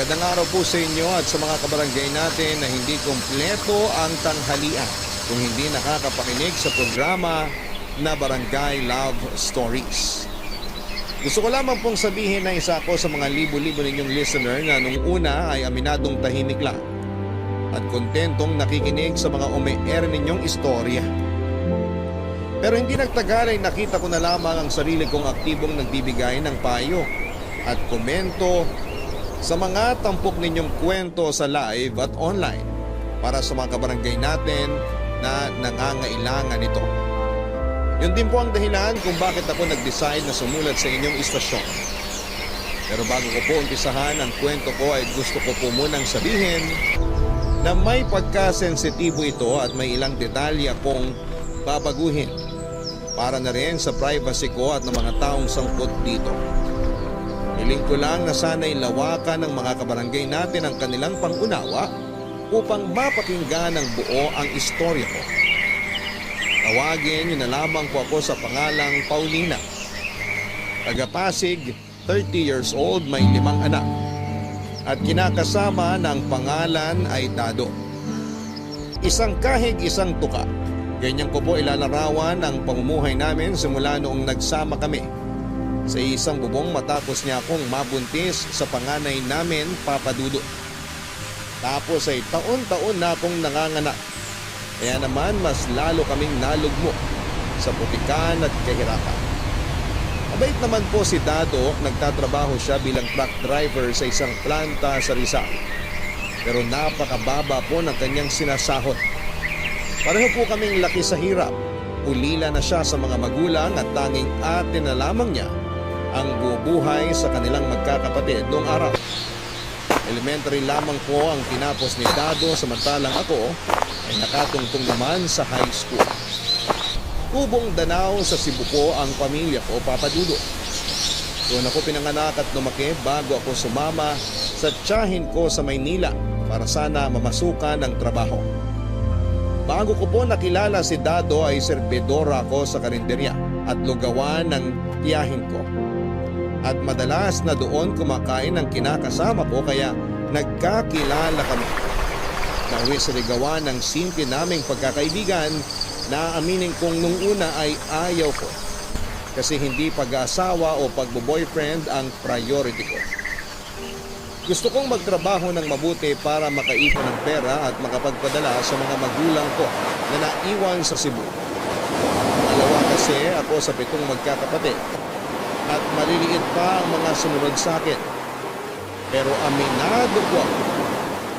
Magandang araw po sa inyo at sa mga kabarangay natin na hindi kumpleto ang tanghalian kung hindi nakakapakinig sa programa na Barangay Love Stories. Gusto ko lamang pong sabihin na isa ako sa mga libo-libo ninyong listener na nung una ay aminadong tahimik lang at kontentong nakikinig sa mga umi-air ninyong istorya. Pero hindi nagtagal ay nakita ko na lamang ang sarili kong aktibong nagbibigay ng payo at komento sa mga tampok ninyong kwento sa live at online para sa mga kabarangay natin na nangangailangan nito. Yun din po ang dahilan kung bakit ako nag-decide na sumulat sa inyong istasyon. Pero bago ko po umpisahan ang kwento ko ay gusto ko po munang sabihin na may pagkasensitibo ito at may ilang detalye akong babaguhin para na rin sa privacy ko at ng mga taong sangkot dito. Hiling ko lang na sana'y lawakan ng mga kabarangay natin ang kanilang pangunawa upang mapakinggan ng buo ang istorya ko. Tawagin niyo na lamang po ako sa pangalang Paulina. Taga Pasig, 30 years old, may 5 anak. At kinakasama ng pangalan ay Dado. Isang kahig, isang tuka. Ganyan ko po ilalarawan ang pamumuhay namin simula noong nagsama kami sa isang bubong matapos niya akong mabuntis sa panganay namin, Papa Dudo. Tapos ay taon-taon na akong nanganganak. Kaya naman mas lalo kaming nalugmo sa putikan at kahirapan. Mabait naman po si Dado, nagtatrabaho siya bilang truck driver sa isang planta sa Rizal. Pero napakababa po ng kanyang sinasahod. Pareho po kaming laki sa hirap. Ulila na siya sa mga magulang at tanging ate na lamang niya ang bubuhay sa kanilang magkakapatid noong araw. Elementary lamang po ang tinapos ni Dado samantalang ako ay nakatungtong naman sa high school. Kubong Danao sa Cebu po ang pamilya ko, Papa Dudo. Doon ako pinanganak at lumaki bago ako sumama sa tiyahin ko sa Maynila para sana mamasukan ng trabaho. Bago ko po nakilala si Dado ay serbedora ako sa karinderya at lugawan ng tiyahin ko. At madalas na doon kumakain ng kinakasama ko kaya nagkakilala kami. Nauwi sa ligawan ng simple naming pagkakaibigan na aminin kong nung una ay ayaw ko. Kasi hindi pag-aasawa o pagbo-boyfriend ang priority ko. Gusto kong magtrabaho ng mabuti para makaipon ng pera at makapagpadala sa mga magulang ko na naiwan sa Cebu. Dalawa kasi ako sa 7 magkakapatid. At maliliit pa ang mga sumunod sa akin. Pero aminado ko ako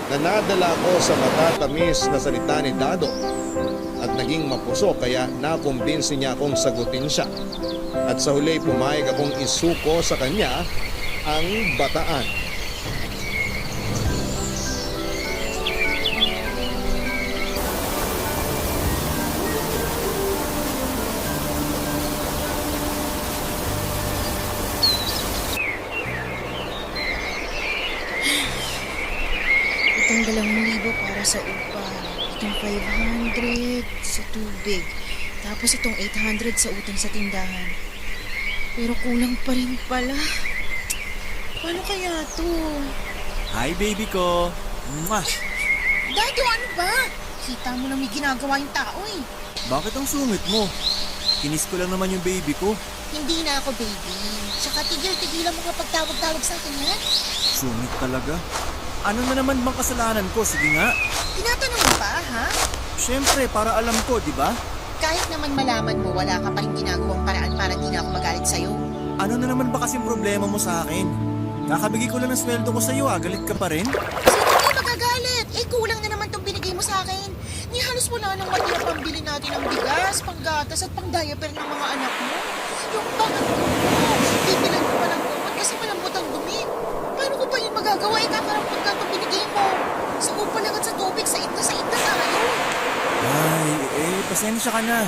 na nadala ko sa matatamis na salita ni Dado at naging mapuso kaya nakumbinsi niya akong sagutin siya. At sa huli pumayag akong isuko sa kanya ang bataan. Itong 2,000 para sa upa, itong 500 sa tubig, tapos itong 800 sa utang sa tindahan. Pero kulang pa rin pala. Paano kaya to? Hi baby ko! Mwah! Dado, ano ba? Kita mo na may ginagawa yung tao eh. Bakit ang sungit mo? Kinis ko lang naman yung baby ko. Hindi na ako baby. Tsaka tigil-tigilan mo kapag tawag-tawag sa akin ha? Sungit talaga. Ano na naman bang kasalanan ko? Sige nga. Tinatanong mo pa ha? Siyempre, para alam ko, di ba? Kahit naman malaman mo, wala ka pa rin ginagawang paraan para di na ako magalit sa'yo. Ano na naman ba kasing problema mo sa akin? Kakabigay ko lang ng sweldo ko sa'yo, galit ka pa rin? Sino kayo magagalit? Eh kulang na naman tong binigay mo sa akin. Ni halos wala nang matira pambili natin ng bigas, panggatas at pang-diaper ng mga anak mo. Yung pangat mo, bibilan ko pa ng kumot kasi malambot ang dumi. Paano ko pa yun magagawa? Kakarampot ka itong binigay mo. Sa upa lang at sa tubig, sa igda tayo. Ay, pasensya ka na.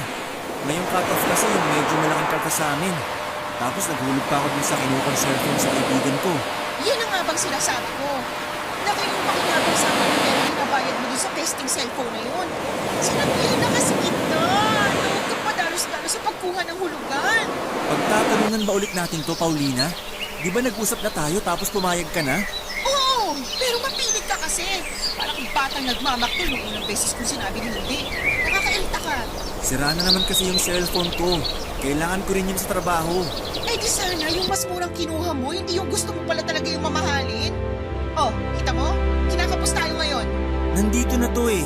Ngayong cut-off kasi, medyo malaking karta sa amin. Tapos naghulog pa ako dun sa kinukonserve sa kaibigan ko. Yan ang nga bang sinasabi ko. Na kayong makinabang sa akin pero pinabayad mo dun sa testing cellphone na yun. Sinabihin na kasi kita. Huwag ka padalos-dalos sa pagkuha ng hulugan. Pagtatanungan ba ulit natin to, Paulina? Di ba nag-usap na tayo tapos pumayag ka na? Oo, Pero mapilit ka kasi. Parang batang nagmamaktol nung unang beses kong sinabi ni hindi. Nakakailita ka. Sira na naman kasi yung cellphone ko. Kailangan ko rin yun sa trabaho. Eh di sana yung mas murang kinuha mo, hindi yung gusto mo pala talaga yung mamahalin. Oh, kita mo? Kinakapos tayo ngayon. Nandito na to eh.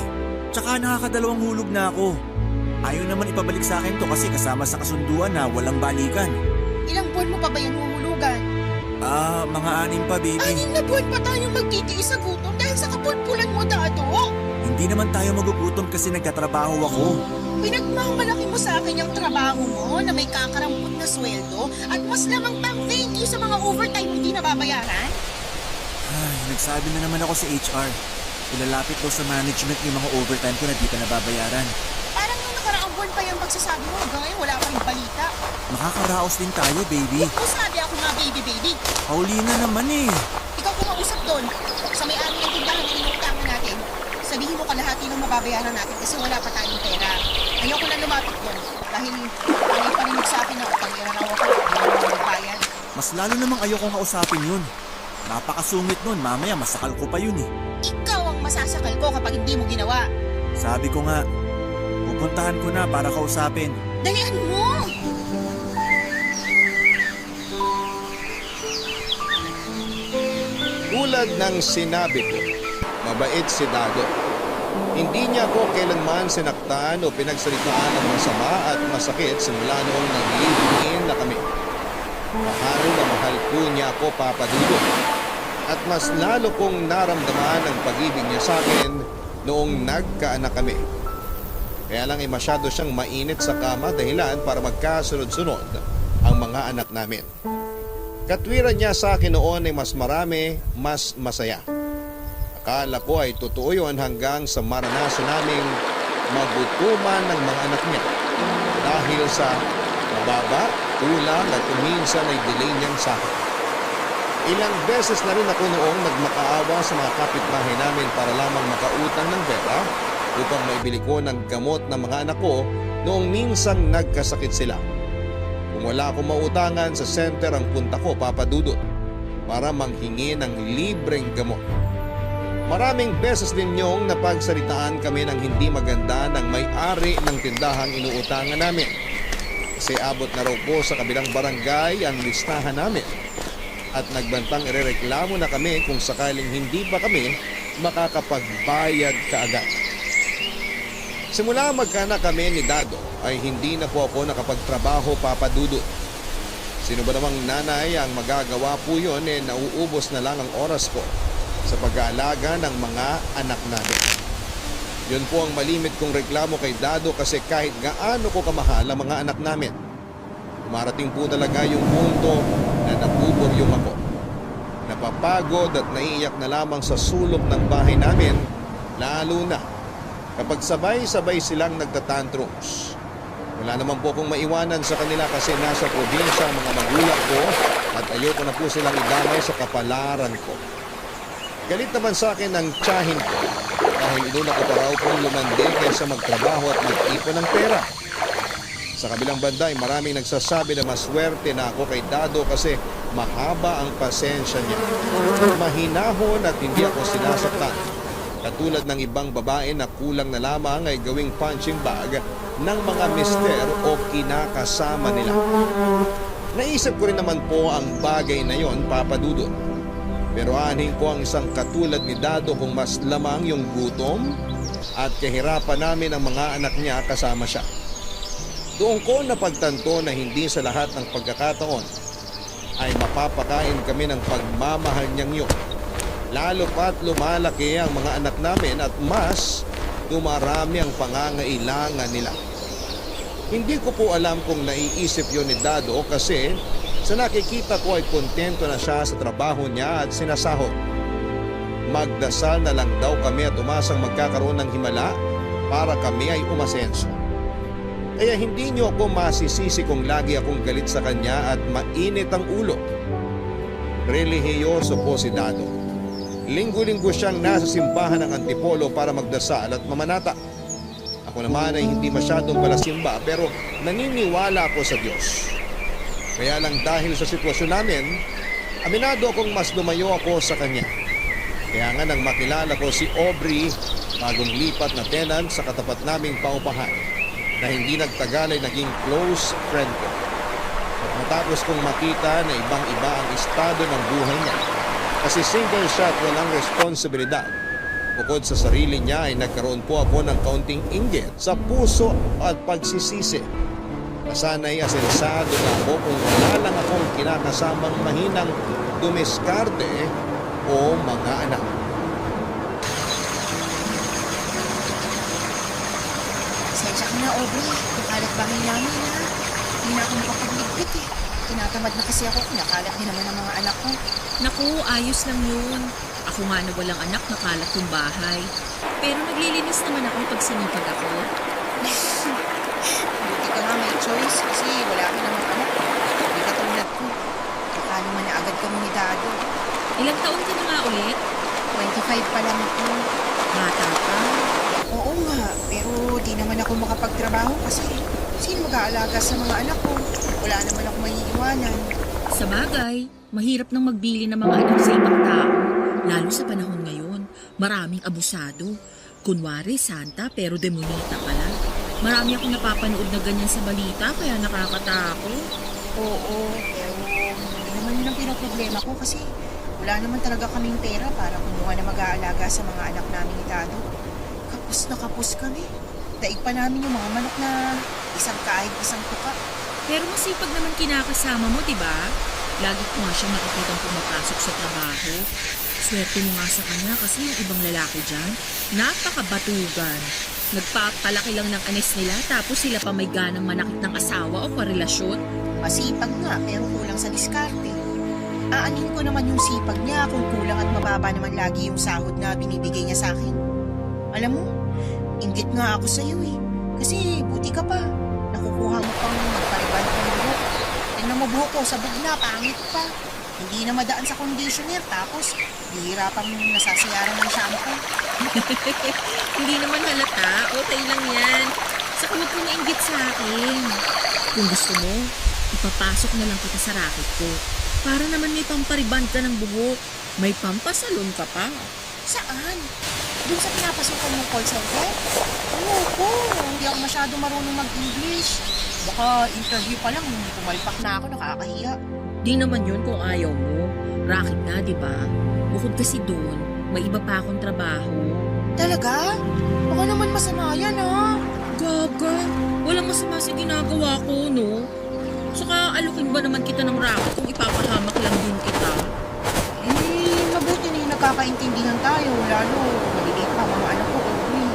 Tsaka nakakadalawang hulog na ako. Ayaw naman ipabalik sa akin to kasi kasama sa kasunduan na walang balikan. Ilang buwan mo pa ba yan huhulugan? Mga 6 pa, baby. 6 na buwan pa tayong magtitiis sa gutom dahil sa kapulpulan mo, Dado. Hindi naman tayo magugutom kasi nagtatrabaho ako. Pinagmamalaki mo sa akin yung trabaho mo na may kakarampot na sweldo at mas lamang pang thank you sa mga overtime hindi nababayaran? Ay, nagsabi na naman ako sa HR. Ilalapit daw sa management yung mga overtime ko na di pa nababayaran. Parang nung nakaraang buwan pa yung pagsasabi mo hanggang ngayon wala pa rin balita. Makakaraos din tayo, baby. Huwag mo sabi ako nga baby. Paulina naman eh. Ikaw kumausap doon sa may-ari ng tindahan na inuutangan natin. Sabihin mo kalahati ng mababayaran natin kasi wala pa tayong pera. Ayoko na lumapit doon dahil may paninig sa akin na utangira raw ako ng magbayad. Mas lalo namang ayokong kausapin yun. Napakasungit nun, mamaya masakal ko pa yun eh. Ikaw ang masasakal ko kapag hindi mo ginawa. Sabi ko nga, pupuntahan ko na para kausapin. Dalian mo! Tulad ng sinabi ko, mabait si Dado. Hindi niya ako kailanman sinaktan o pinagsalitaan ng masama at masakit simula noong nag-live-in na kami. Mahal na mahal po niya ako, Papa Dudo. At mas lalo kong naramdaman ang pag-ibig niya sa akin noong nagkaanak kami. Kaya lang ay masyado siyang mainit sa kama dahilan para magkasunod-sunod ang mga anak namin. Katwiran niya sa akin noon ay mas marami, mas masaya. Akala ko ay totoo yun hanggang sa maranasan naming magutuman ng mga anak niya dahil sa mababa, kulang at minsan ay delay niyang sa akin. Ilang beses na rin ako noong nagmakaawa sa mga kapitbahay namin para lamang makautang ng pera upang maibili ko ng gamot ng mga anak ko noong minsang nagkasakit sila. Kung wala akong mautangan, sa center ang punta ko, Papa Dudut, para manghingi ng libreng gamot. Maraming beses din niyong napagsalitaan kami ng hindi maganda ng may-ari ng tindahang inuutangan namin. Kasi abot na raw po sa kabilang barangay ang listahan namin. At nagbantang irereklamo na kami kung sakaling hindi pa kami makakapagbayad kaagad. Simula magkaanak kami ni Dado ay hindi na po ako nakapagtrabaho, Papa Dudut. Sino ba namang nanay ang magagawa po yun nauubos na lang ang oras ko sa pag-aalaga ng mga anak namin. Yun po ang malimit kong reklamo kay Dado kasi kahit gaano ko kamahal ang mga anak namin, marating po talaga yung punto na nabuburyong ako. Napapagod at naiiyak na lamang sa sulok ng bahay namin, lalo na kapag sabay-sabay silang nagtatantrums. Wala naman po akong maiwanan sa kanila kasi nasa probinsya ang mga magulang ko at ayoko na po silang idamay sa kapalaran ko. Galit naman sa akin ang tiyahin ko dahil inuna ko pa raw pong lumandi kaysa magtrabaho at mag-ipon ng pera. Sa kabilang banda ay maraming nagsasabi na maswerte na ako kay Dado kasi mahaba ang pasensya niya. Mahinahon at hindi ako sinasaktan. Katulad ng ibang babae na kulang na lamang ay gawing punching bag ng mga mister o kinakasama nila. Naisip ko rin naman po ang bagay na yon, Papa Dudut. Pero aning ko ang isang katulad ni Dado kung mas lamang yung gutom at kahirapan namin ang mga anak niya kasama siya. Doon ko napagtanto na hindi sa lahat ng pagkakataon ay mapapakain kami ng pagmamahal niyang yun. Lalo pa't lumalaki ang mga anak namin at mas dumarami ang pangangailangan nila. Hindi ko po alam kung naiisip yun ni Dado kasi sa nakikita ko ay kontento na siya sa trabaho niya at sinasahod. Magdasal na lang daw kami at umasang magkakaroon ng himala para kami ay umasenso. Kaya hindi niyo ako masisisi kung lagi akong galit sa kanya at mainit ang ulo. Relihiyoso po si Dado. Linggo-linggo siyang nasa simbahan ng Antipolo para magdasal at mamanata. Ako naman ay hindi masyadong palasimba pero naniniwala ako sa Diyos. Kaya lang dahil sa sitwasyon namin, aminado akong mas lumayo ako sa Kanya. Kaya nga nang makilala ko si Aubrey, bagong lipat na tenant sa katapat naming paupahan, na hindi nagtagal ay naging close friend ko. At matapos kong makita na ibang-iba ang estado ng buhay niya, kasi single siya at walang responsibilidad, bukod sa sarili niya ay nagkaroon po ako ng kaunting inggit sa puso at pagsisisi. Nasanay asensado na ako kung wala lang akong kinakasamang mahinang dumiskarte o mga anak. Sensya ka na, Aubrey. Nakalat bahay namin, ha? Hindi na ako makapagligpit, eh. Tinatamad na kasi ako. Nakalat din naman ang mga anak ko. Naku, ayos lang yun. Ako nga na walang anak, nakalat yung bahay. Pero naglilinis naman ako pag sinipag ako. Buti ka nga may choice kasi wala ka namang anak. Hindi ka tulad ko. Baka naman na agad kami ni Dado. Ilang taon ka na nga ulit? 25 pa lang ako. Bata pa. Oo nga, pero di naman ako makapagtrabaho kasi sino mag-aalaga sa mga anak ko? Wala naman ako maiiwanan. Sa bagay, mahirap nang magbili ng mga anak sa ibang tao. Lalo sa panahon ngayon, maraming abusado. Kunwari, santa pero demonita pala. Marami akong napapanood na ganyan sa balita kaya nakakatakot. Oo, pero hindi naman yun ang pinoproblema ko kasi wala naman talaga kaming pera para kumuha na mag-aalaga sa mga anak namin ni Dado. Kapos na kapos kami. Daig pa namin yung mga manok na isang kaahig, isang tuka. Pero masipag naman kinakasama mo, di ba? Lagi ko nga siya nakikitang pumapasok sa trabaho. Swerte mo nga sa kanya kasi yung ibang lalaki dyan, napakabatugan. Nagpapalaki lang ng anes nila tapos sila pa may ganang manakit ng asawa o karelasyon. Masipag nga pero kulang sa diskarte. Aanin ko naman yung sipag niya kung kulang at mababa naman lagi yung sahod na binibigay niya sa akin. Alam mo, inggit nga ako sa iyo eh. Kasi buti ka pa. Nakukuha mo pang magpariban ng buhok. Tingnan mo buhok ko, sabog na, pangit pa. Hindi na madaan sa conditioner tapos bihira pang nasasayaran ng shampoo. Hindi naman halata, okay lang yan. Saka huwag kang mainggit sa akin. Kung gusto mo, ipapasok na lang kita sa racket ko. Para naman may pampariban ka ng buhok. May pampasalon ka pa. Saan? Doon sa pinapasukan mong call center? Ayoko, hindi ako masyado marunong mag-English. Baka interview pa lang, pumalpak na ako, nakakahiya. Di naman yun kung ayaw mo. Racket nga, di ba? Bukod kasi doon, may iba pa akong trabaho. Talaga? Baka naman masama yan, ha? Gaga, walang masama sa ginagawa ko, no? Saka alukin ba naman kita ng racket kung ipapahamak lang din kita? Mabuti na yung nagkakaintindihan tayo, lalo maliliit pa mga anak ko, Aubrey.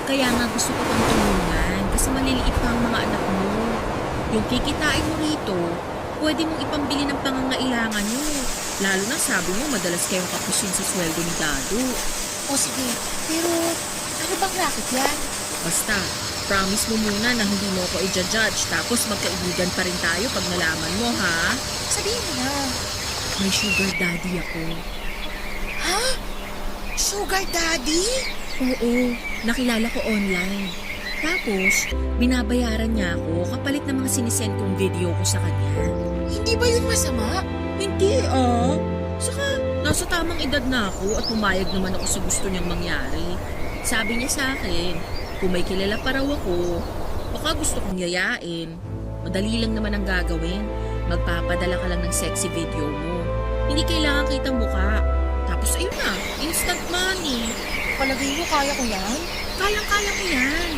Kaya nga gusto ko kang tulungan kasi maliliit pa ang mga anak mo. Yung kikitain mo rito, pwede mong ipambili ng pangangailangan nyo. Lalo na sabi mo, madalas kayong kapusin sa sweldo ni Dado. O sige, pero ano bang racket yan? Basta, promise mo muna na hindi mo ako i-judge tapos magkaibigan pa rin tayo pag nalaman mo, ha? Sabihin mo na. May sugar daddy ako. Ha? Sugar daddy? Oo, nakilala ko online. Tapos, binabayaran niya ako kapalit ng mga sinisend kong video ko sa kanya. Hindi ba yun masama? Hindi Saka, nasa tamang edad na ako at pumayag naman ako sa gusto niyang mangyari. Sabi niya sa akin, kung may kilala pa raw ako, baka gusto kong yayain. Madali lang naman ang gagawin. Magpapadala ka lang ng sexy video mo. Hindi kailangan kitang mukha. Tapos ayun na, instant money. Palagay mo kaya ko yan? Kayang-kaya mo yan.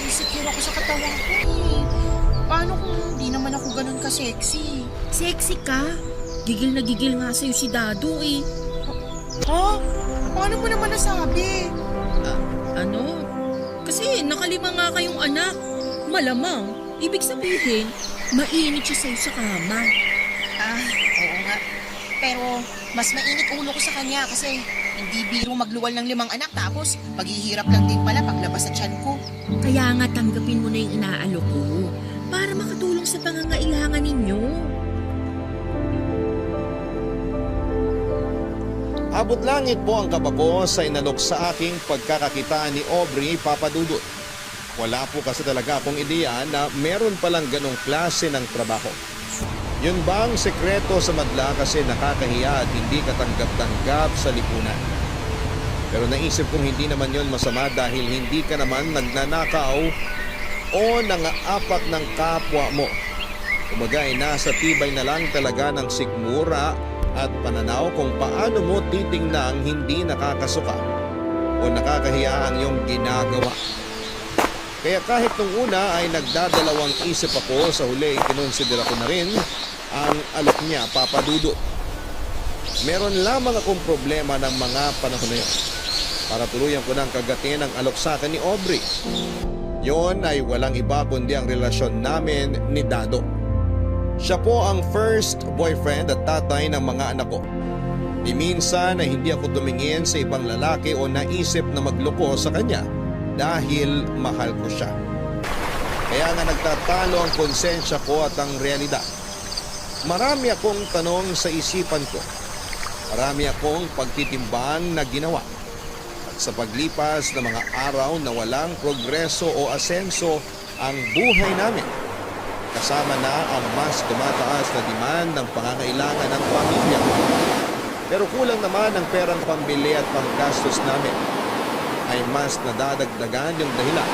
Insecure ako sa katawan ko eh. Paano kung di naman ako ganun ka-sexy? Sexy ka. Gigil na gigil nga sa'yo si Dado eh. Ha? Paano mo naman nasabi? Ano? Kasi nakalima nga kayong anak. Malamang, ibig sabihin, mainit siya sa'yo sa kama. Oo nga. Pero mas mainit ulo ko sa kanya kasi hindi biro magluwal ng 5 anak tapos paghihirap lang din pala paglabas sa tiyan ko. Kaya nga tanggapin mo na yung inaalok ko para makatulong sa pangangailangan ninyo. Abot langit po ang kaba ko sa inalok sa aking pagkakakitaan ni Aubrey Papadudut. Wala po kasi talaga akong ideya na meron palang ganong klase ng trabaho. Yun bang sekreto sa madla kasi nakakahiya at hindi katanggap-tanggap sa lipunan? Pero naisip kong hindi naman yon masama dahil hindi ka naman nagnanakaw o nangaapak ng kapwa mo. Kumbaga ay nasa tibay na lang talaga ng sikmura at pananaw kung paano mo titingnang hindi nakakasuka o nakakahiya ang iyong ginagawa. Kaya kahit nung una ay nagdadalawang isip ako, sa huli kinonsidera ko na rin ang alok niya, Papa Dudut. Meron lamang akong problema ng mga panahon na yun para tuluyan ko ng kagatin ang alok sa akin ni Aubrey. Yon ay walang iba kundi ang relasyon namin ni Dado. Siya po ang first boyfriend at tatay ng mga anak ko. Di minsan na hindi ako tumingin sa ibang lalaki o naisip na magloko sa kanya dahil mahal ko siya. Kaya nga nagtatalo ang konsensya ko at ang realidad. Marami akong tanong sa isipan ko. Marami akong pagtitimbang na ginawa. At sa paglipas ng mga araw na walang progreso o asenso ang buhay namin, kasama na ang mas tumataas na demand ng pangangailangan ng pamilya. Pero kulang naman ang perang pambili at panggastos namin, ay mas nadadagdagan yung dahilan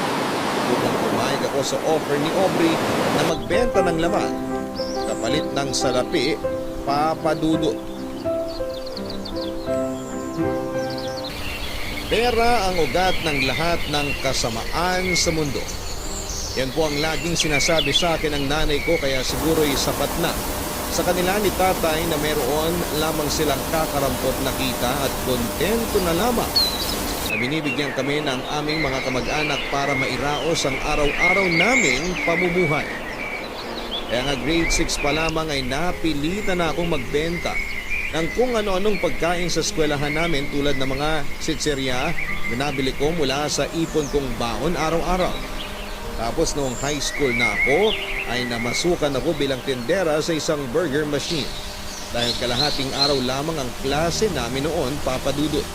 upang pumayag ako sa offer ni Aubrey na magbenta ng laman kapalit ng salapi, Papa Dudut. Pera ang ugat ng lahat ng kasamaan sa mundo. Yan po ang laging sinasabi sa akin ng nanay ko, kaya siguro'y sapat na sa kanila ni tatay na meron lamang silang kakarampot na kita at kontento na lamang na binibigyan kami ng aming mga kamag-anak para mairaos ang araw-araw naming pamumuhay. Kaya nga grade 6 pa lamang ay napilitan na akong magbenta ng kung ano-anong pagkain sa eskwelahan namin tulad ng mga sitserya na nabili ko mula sa ipon kong baon araw-araw. Tapos noong high school na ako ay namasukan ako bilang tindera sa isang burger machine dahil kalahating araw lamang ang klase namin noon, Papa Dudut.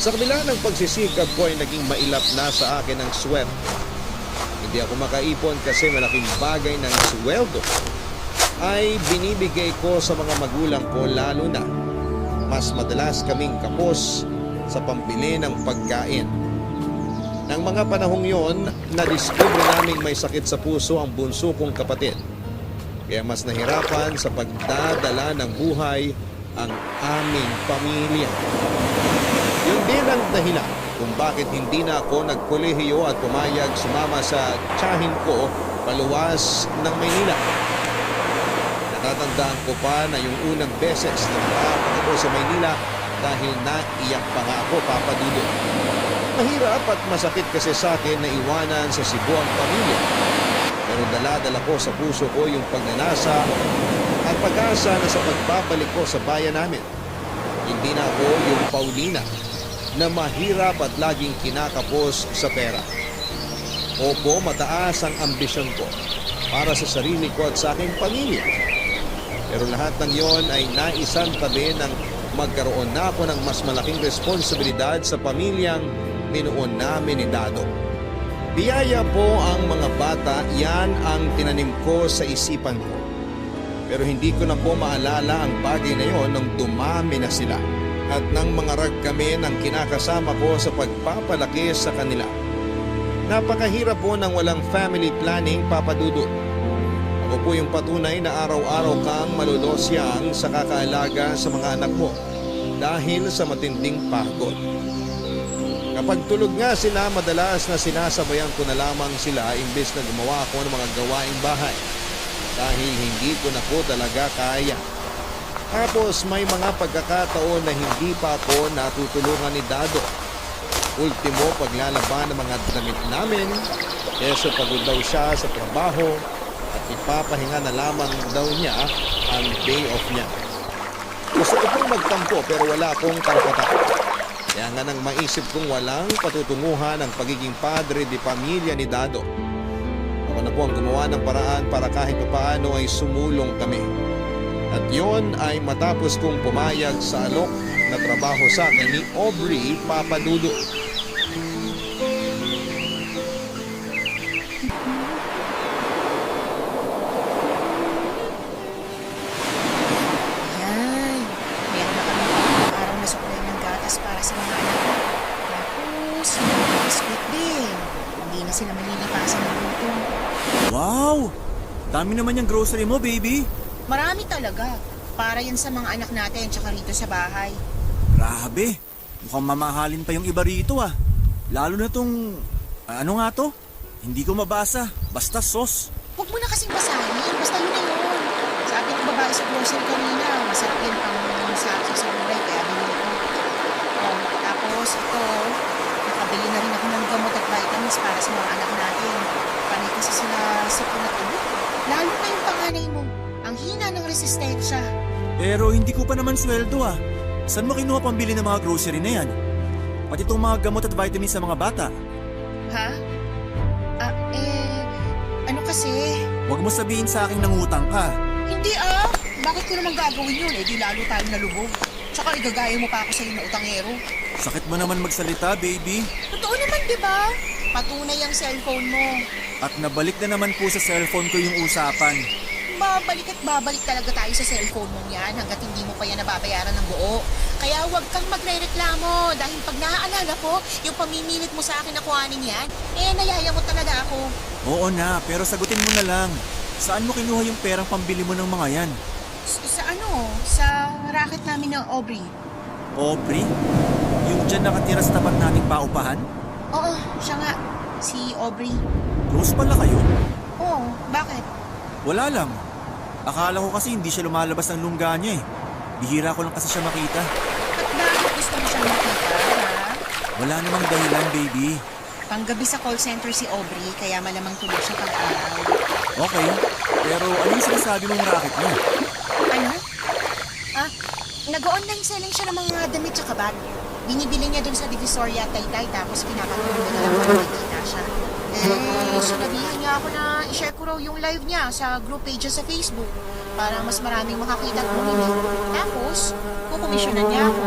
Sa kabila ng pagsisikap ko ay naging mailap na sa akin ang sweldo. Hindi ako makaipon kasi malaking bagay ng sweldo ay binibigay ko sa mga magulang ko, lalo na mas madalas kaming kapos sa pambili ng pagkain. Nang mga panahong yon, nadiskubre naming may sakit sa puso ang bunso kong kapatid. Kaya mas nahirapan sa pagdadala ng buhay ang aming pamilya. Yun din ang dahilan kung bakit hindi na ako nagkolehiyo at pumayag sumama sa tiyahin ko paluwas ng Maynila. Natatandaan ko pa na yung unang beses na nakaapak ako sa Maynila dahil naiyak pa nga ako, Papa Dudut. Mahirap at masakit kasi sa akin na iwanan sa Cebu ang pamilya. Pero dala-dala ko sa puso ko yung pagnanasa at pag-asa na sa pagbabalik ko sa bayan namin. Hindi na ako yung Paulina na mahirap at laging kinakapos sa pera. Opo, mataas ang ambisyon ko para sa sarili ko at sa aking pamilya. Pero lahat ng yon ay naisan tabi ng magkaroon na ako ng mas malaking responsibilidad sa pamilyang binuon namin ni Dado. Biyaya po ang mga bata, yan ang tinanim ko sa isipan ko. Pero hindi ko na po maalala ang bagay na yon nung dumami na sila at nang mangarag kami ng kinakasama ko sa pagpapalaki sa kanila. Napakahirap po ng walang family planning, Papa Dudut. Ako po yung patunay na araw-araw kang malulusyang sa kakaalaga sa mga anak mo dahil sa matinding pagod. Kapag tulog nga sila, madalas na sinasabayan ko na lamang sila imbes na gumawa ako ng mga gawaing bahay dahil hindi ko na po talaga kaya. Tapos may mga pagkakataon na hindi pa ako natutulungan ni Dado. Ultimo, paglalaban ng mga damit namin, keso pagod daw siya sa trabaho at ipapahinga na lamang daw niya ang day off niya. Gusto ko pong magtampo pero wala akong karapatan. Kaya nga nang maisip kong walang patutunguhan ang pagiging padre di pamilya ni Dado, ako na po ang gumawa ng paraan para kahit paano ay sumulong kami. At yon ay matapos kong pumayag sa alok na trabaho sa akin ni Aubrey, Papa Dudut. nililipasan ng luto. Wow! Dami naman yung grocery mo, baby. Marami talaga. Para yan sa mga anak natin tsaka rito sa bahay. Grabe. Mukhang mamahalin pa yung iba rito ah. Lalo na tong... ano nga to? Hindi ko mabasa. Basta sauce. Huwag mo na kasing basahin. Basta yun na yun. Sabi ng babae sa grocery kanina, masarap yun pang sa gulay. Kaya binili ko. Oh, tapos ito, nakabili na rin ako ng gamot at vitamins para sa mga anak natin. Panay kasi sila sa punat-ubo. Lalo na yung panganay mo. Ang hina ng resistensya. Pero hindi ko pa naman sweldo ah. Saan mo kinuha pambili ng mga grocery na yan? Pati itong mga gamot at vitamins sa mga bata. Ha? Ano kasi? Huwag mo sabihin sa akin nangutang ka. Hindi Bakit ko naman gagawin yun? Di lalo tayong nalubog. Tsaka igagaya mo pa ako sa'yo na utangero. Sakit mo naman magsalita, baby. Totoo naman, di ba? Patunay ang cellphone mo. At nabalik na naman po sa cellphone ko yung usapan. Babalik at babalik talaga tayo sa cellphone mong yan hanggat hindi mo pa yan nababayaran ng buo. Kaya huwag kang magre-reklamo dahil pag naaalala ko, yung pamimilit mo sa akin na kuhanin yan, nayaya mo talaga ako. Oo na, pero sagutin mo na lang. Saan mo kinuha yung perang pambili mo ng mga yan? Sa racket namin ng Aubrey. Aubrey? Yung dyan nakatira sa tapat nating paupahan? Oo, siya nga. Si Aubrey. Close pala kayo? Oo, bakit? Wala lang. Akala ko kasi hindi siya lumalabas ng lungga niya eh. Bihira ko lang kasi siya makita. At bakit gusto mo siyang makita, ha? Wala namang dahilan, baby. Panggabi sa call center si Aubrey, kaya malamang tulog siya pag-araw. Okay, pero ano yung sinasabi mong racket mo? Ano? Nag-online selling siya ng mga damit tsaka bag. Binibili niya dun sa Divisoria at Taytay tapos pinapatuloy niya na lang para makikita siya. Sinabihan niya ako na i-share ko raw yung live niya sa group pages sa Facebook para mas maraming makakita at bumili. Tapos, kukomisyonan niya ako.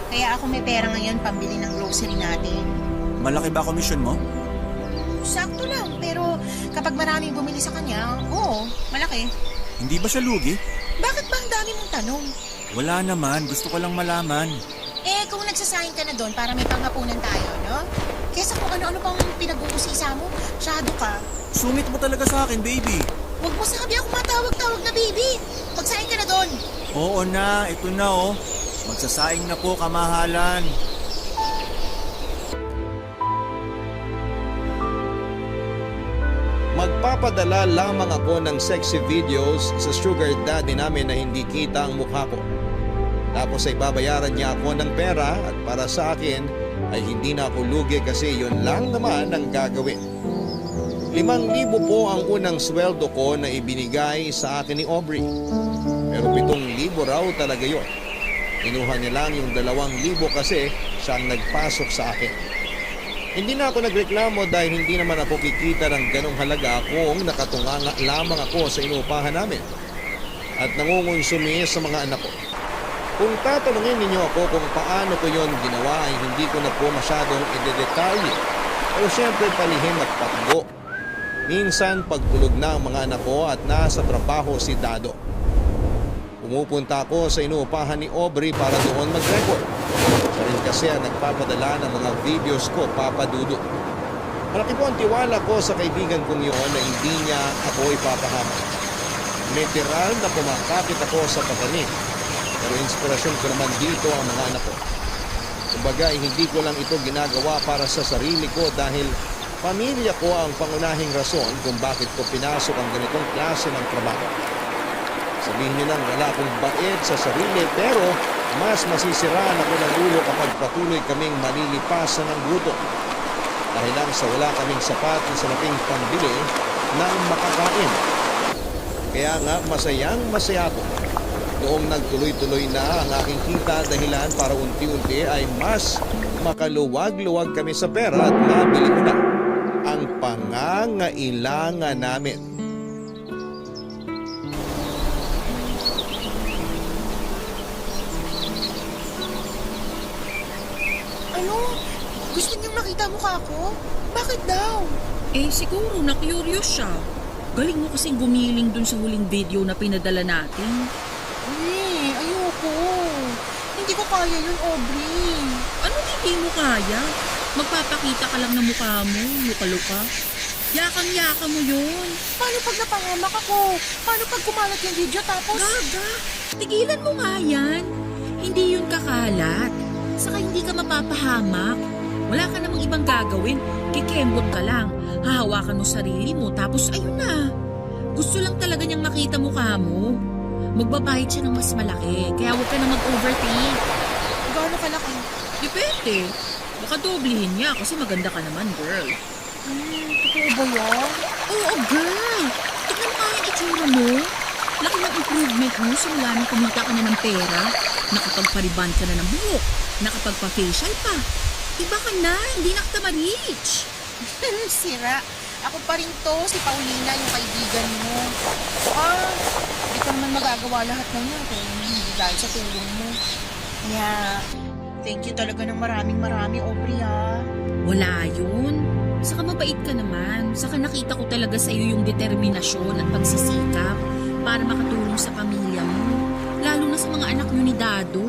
Kaya ako may pera ngayon pambili ng grocery natin. Malaki ba komisyon mo? Sakto lang, pero kapag maraming bumili sa kanya, oo, malaki. Hindi ba siya lugi? Bakit ba ang dami mong tanong? Wala naman, gusto ko lang malaman. Kung nagsasayang ka na doon para may panghapunan tayo, no? Kesa kung ano-ano pang pinag-uusisa mo, masyado ka. Sungit mo talaga sa akin, baby. Huwag mo sabi ako matawag-tawag na baby. Magsayang ka na doon. Oo na, ito na oh. Magsasaing na po, kamahalan. Magpapadala lamang ako ng sexy videos sa sugar daddy namin na hindi kita ang mukha ko. Tapos ay babayaran niya ako ng pera at para sa akin ay hindi na ako lugi kasi yun lang naman ang gagawin. 5,000 po ang unang sweldo ko na ibinigay sa akin ni Aubrey. Pero 7,000 raw talaga yun. Inuha niya lang yung 2,000 kasi siyang nagpasok sa akin. Hindi na ako nagreklamo dahil hindi naman ako kikita ng ganong halaga kung nakatunganga lamang ako sa inuupahan namin at nangungonsumi sa mga anak ko. Kung tatanungin ninyo ako kung paano ko yon ginawa ay hindi ko na po masyadong idedetalye. Pero syempre palihim at patgo. Minsan pagtulog na ang mga anak ko at nasa trabaho si Dado. Pumupunta ako sa inuupahan ni Aubrey para doon mag-record. Siya rin kasi ang nagpapadala ng mga videos ko, Papa Dudo. Malaki po ang tiwala ko sa kaibigan kong yun na hindi niya ako ipapahamak. Literal na pumakapit ako sa pagaling. Pero inspirasyon ko naman dito ang mga anak ko. Kumbaga, hindi ko lang ito ginagawa para sa sarili ko dahil pamilya ko ang pangunahing rason kung bakit ko pinasok ang ganitong klase ng trabaho. Sabihin nyo lang wala akong bait sa sarili pero mas masisiraan ako ng ulo kapag patuloy kaming malilipasan ng gutom. Dahil lang sa wala kaming sapat na salaping pambili ng makakain. Kaya nga masayang masaya ako. Noong nagtuloy-tuloy na ang aking kita dahilan para unti-unti ay mas makaluwag-luwag kami sa pera at mabili ko na ang pangangailangan namin. Ano? Gusto niyang makita mukha ko? Bakit daw? Siguro na-curious siya. Galing mo kasing gumiling dun sa huling video na pinadala natin. Ayoko. Hindi ko kaya yun, Aubrey. Ano hindi mo kaya? Magpapakita ka lang ng mukha mo, luka-luka. Yakang-yaka mo yun. Paano pag napahamak ako? Paano pag kumalat yung video tapos... Gaga, tigilan mo nga yan. Hindi yun kakalat. Saka hindi ka mapapahamak. Wala ka namang ibang gagawin. Kikembot ka lang. Hahawakan mo sarili mo. Tapos ayun na. Gusto lang talaga niyang makita mukha mo. Magbabayad siya ng mas malaki. Kaya huwag ka na mag-overthink. Gaano kalaki? Depende. Baka doblehin niya kasi maganda ka naman, girl. Totoo ba yan? Oo, girl. Tignan mo nga yung itsura mo. Laki ng improvement mo simula nung kumita ka na ng pera. Nakapagpariban ka na ng buhok. Nakapagpa-facial pa. Iba ka na, hindi na kita ma-reach. Sira. Ako pa rin to, si Paulina, yung kaibigan mo. Hindi ko naman magagawa lahat ng yan kung hindi dahil sa tulong mo. Kaya, thank you talaga ng marami, Aubrey, ha. Wala yun. Saka mabait ka naman. Saka nakita ko talaga sa iyo yung determinasyon at pagsisikap para makatulong sa pamilya mo. Lalo na sa mga anak nyo ni Dado.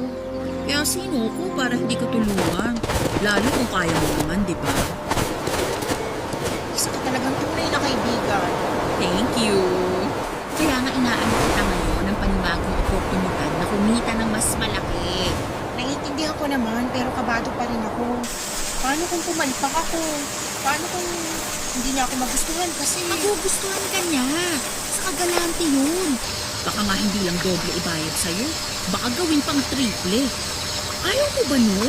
Kaya sino ko para hindi ka tulungan? Lalo kung kaya mo naman, di ba? Isa ka talagang tunay na kaibigan. Thank you. Kaya nga inaano kita ngayon ng panibagong oportunidad na kumita ng mas malaki. Naiintindihan ko naman, pero kabado pa rin ako. Paano kung pumalpak ako? Paano kung hindi niya ako magustuhan kasi... Magugustuhan ka niya. Sa kagalante yun. Baka nga hindi lang doble ibayad sa'yo. Baka gawin pang triple. Ayaw mo ba no?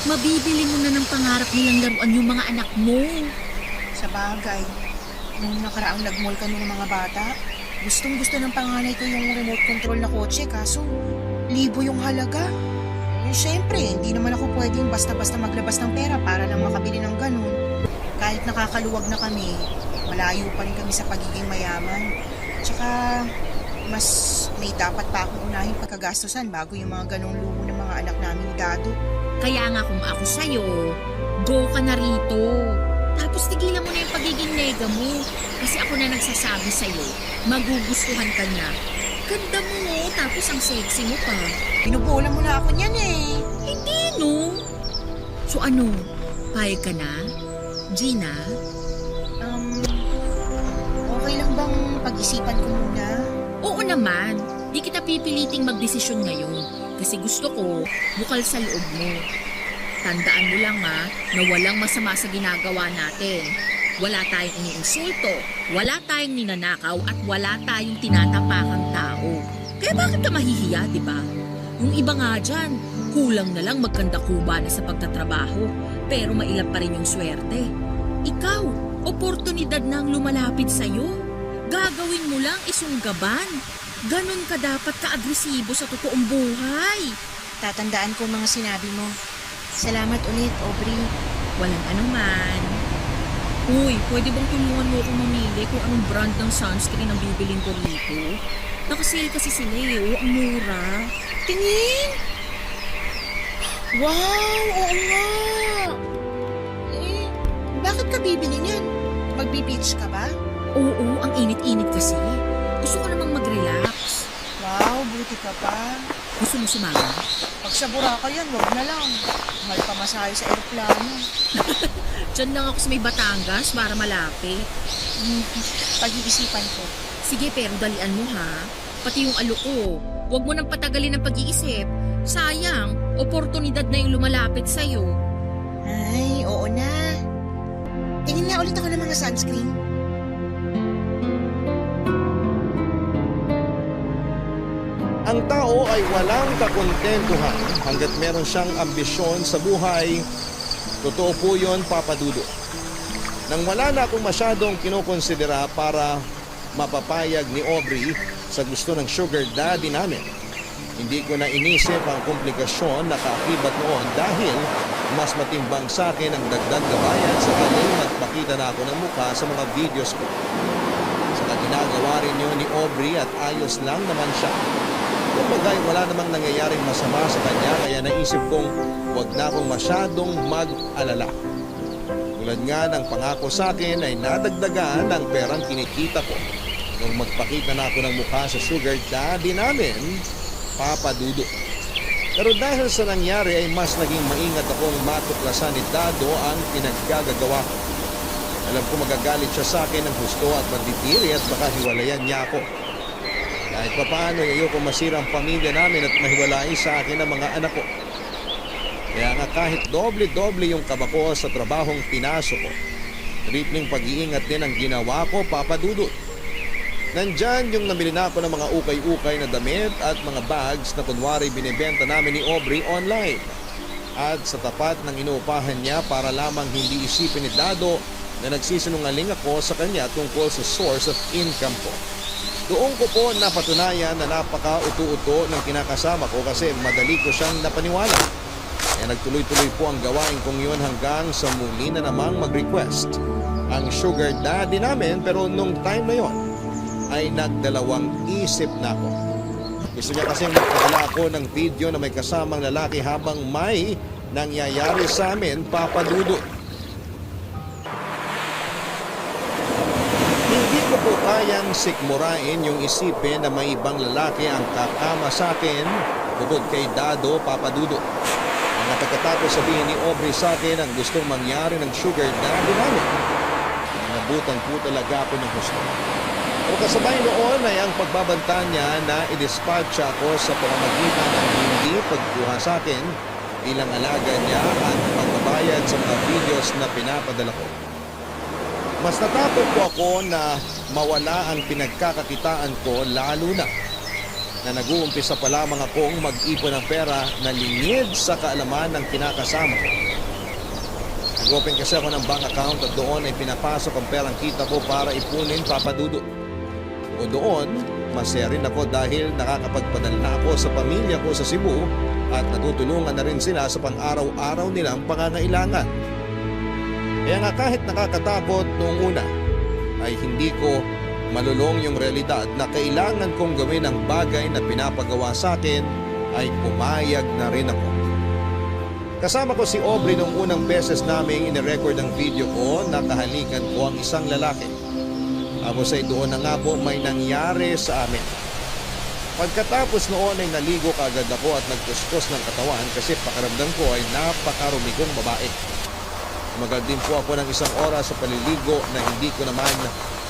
Mabibili mo na ng pangarap nilang laruan yung mga anak mo. Sa bagay, nung nakaraang nag-mall kami ng mga bata, gustong-gusto ng panganay ko yung remote control na kotse, kaso libo yung halaga. Siyempre, hindi naman ako pwedeng basta-basta maglabas ng pera para lang makabili ng ganun. Kahit nakakaluwag na kami, malayo pa rin kami sa pagiging mayaman. Tsaka, mas may dapat pa akong unahing pagkagastusan bago yung mga ganong luho ng mga anak namin ni Dado. Kaya nga kung ako sa'yo, go ka na rito. Tapos tigilan mo na yung pagiging nega mo. Kasi ako na nagsasabi sa'yo, magugustuhan ka niya. Ganda mo, tapos ang sexy mo pa. Binubola mo na ako niyan eh. Hindi no. So ano, payag ka na? Gina? Okay lang bang pag-isipan ko muna? Oo naman. Di kita pipiliting magdesisyon ngayon. Kasi gusto ko, bukal sa loob mo. Tandaan mo lang ha, na walang masama sa ginagawa natin. Wala tayong iniinsulto, wala tayong ninanakaw, at wala tayong tinatapakang tao. Kaya bakit ka mahihiya, di ba? Yung iba nga dyan, kulang na lang magkanda-kuba na sa pagtatrabaho, pero mailap pa rin yung swerte. Ikaw, oportunidad na ang lumalapit sa'yo. Gagawin mo lang isunggaban. Ganon ka dapat ka-agresibo sa totoong buhay. Tatandaan ko mga sinabi mo. Salamat ulit, Aubrey. Walang anuman. Uy, pwede bang tulungan mo akong mamili kung anong brand ng sunscreen ang bibiling ko rito? Nakasale kasi sila eh, ang mura. Tingin! Wow, oo nga! Bakit ka bibili niyan? Magbi-beach ka ba? Oo, ang init-init kasi. Gusto ko namang mag-relax. Wow, buti ka pa. Gusto mo sumama? Pag sa Boracay yan, wag na lang. Mahal pa masahe sa aeroplano. Diyan lang ako sa may Batangas para malapit. Pag-iisipan ko. Sige, pero dalian mo ha. Pati yung alok ko. Huwag mo nang patagalin ang pag-iisip. Sayang, oportunidad na yung lumalapit sa'yo. Ay, oo na. Tingin nga ulit ako ng mga sunscreen. Ang tao ay walang kakontentuhan hanggat meron siyang ambisyon sa buhay. Totoo po yun, Papa Dudo. Nang wala na akong masyadong kinokonsidera para mapapayag ni Aubrey sa gusto ng sugar daddy namin, hindi ko na inisip ang komplikasyon na kaakibat noon dahil mas matimbang sa akin ang dagdag na bayad sa kanyang magpakita na ako ng mukha sa mga videos ko. Saka ginagawa rin yun ni Aubrey at ayos lang naman siya. Kumbaga wala namang nangyayaring masama sa kanya kaya naisip kong huwag na akong masyadong mag-alala. Tulad nga ng pangako sa akin ay nadagdagan ng perang kinikita ko nung magpakita na ako ng mukha sa sugar daddy namin, Papa Dudo. Pero dahil sa nangyari ay mas naging maingat akong matuklasan ni Dado ang pinaggagawa ko. Alam ko magagalit siya sa akin ng gusto at mandidiri at baka hiwalayan niya ako. Kahit papaano, ayoko masira ang pamilya namin at mahiwalay sa akin ang mga anak ko. Kaya nga kahit doble-doble yung kaba ko sa trabahong pinasok ko, tripling pag-iingat din ang ginawa ko, Papa Dudut. Nandyan yung namili na ako ng mga ukay-ukay na damit at mga bags na kunwari binibenta namin ni Aubrey online. At sa tapat ng inuupahan niya para lamang hindi isipin ni Dado na nagsisinungaling ako sa kanya tungkol sa source of income ko. Doon ko po napatunayan na napaka-uto-uto ng kinakasama ko kasi madali ko siyang napaniwala. Kaya nagtuloy-tuloy po ang gawain kong yun hanggang sa muli na namang mag-request ang sugar daddy namin, pero nung time na yon ay nagdalawang isip na ako. Gusto niya kasing magpadala ako ng video na may kasamang lalaki habang may nangyayari sa amin, Papa Dudut. Hindi ko po kayang sikmurain yung isipin na may ibang lalaki ang kakama sa akin bukod kay Dado, Papa Dudut. Ang pagkatapos sabihin ni Aubrey sa akin ang gustong mangyari ng sugar daddy namin, nabutan po talaga ako ng gusto. O kasabay noon ay ang pagbabanta niya na i-dispatch ako sa pamamagitan ng hindi pagkuha sa akin bilang alaga niya at pagbabayad sa mga videos na pinapadala ko. Mas natakot po ako na mawala ang pinagkakakitaan ko, lalo na nag-uumpisa pa lamang akong mag-ipon ng pera na lingid sa kaalaman ng kinakasama ko. Nag-open kasi ako ng bank account at doon ay pinapasok ang perang kita ko para ipunin, Papa Dudut. O doon, masaya rin ako dahil nakakapagpadala na ako sa pamilya ko sa Cebu at natutulungan na rin sila sa pang-araw-araw nilang pangangailangan. Kaya nga kahit nakakatakot noong una, ay hindi ko malulong yung realidad na kailangan kong gawin ang bagay na pinapagawa sa akin, ay pumayag na rin ako. Kasama ko si Aubrey nung unang beses naming inirecord ang video ko na kahalikan ko ang isang lalaki. Tapos ay doon na nga po may nangyari sa amin. Pagkatapos noon ay naligo kaagad ako at nagkuskus ng katawan kasi pakiramdam ko ay napakarumi kong babae. Magal din po ako ng isang oras sa paliligo na hindi ko naman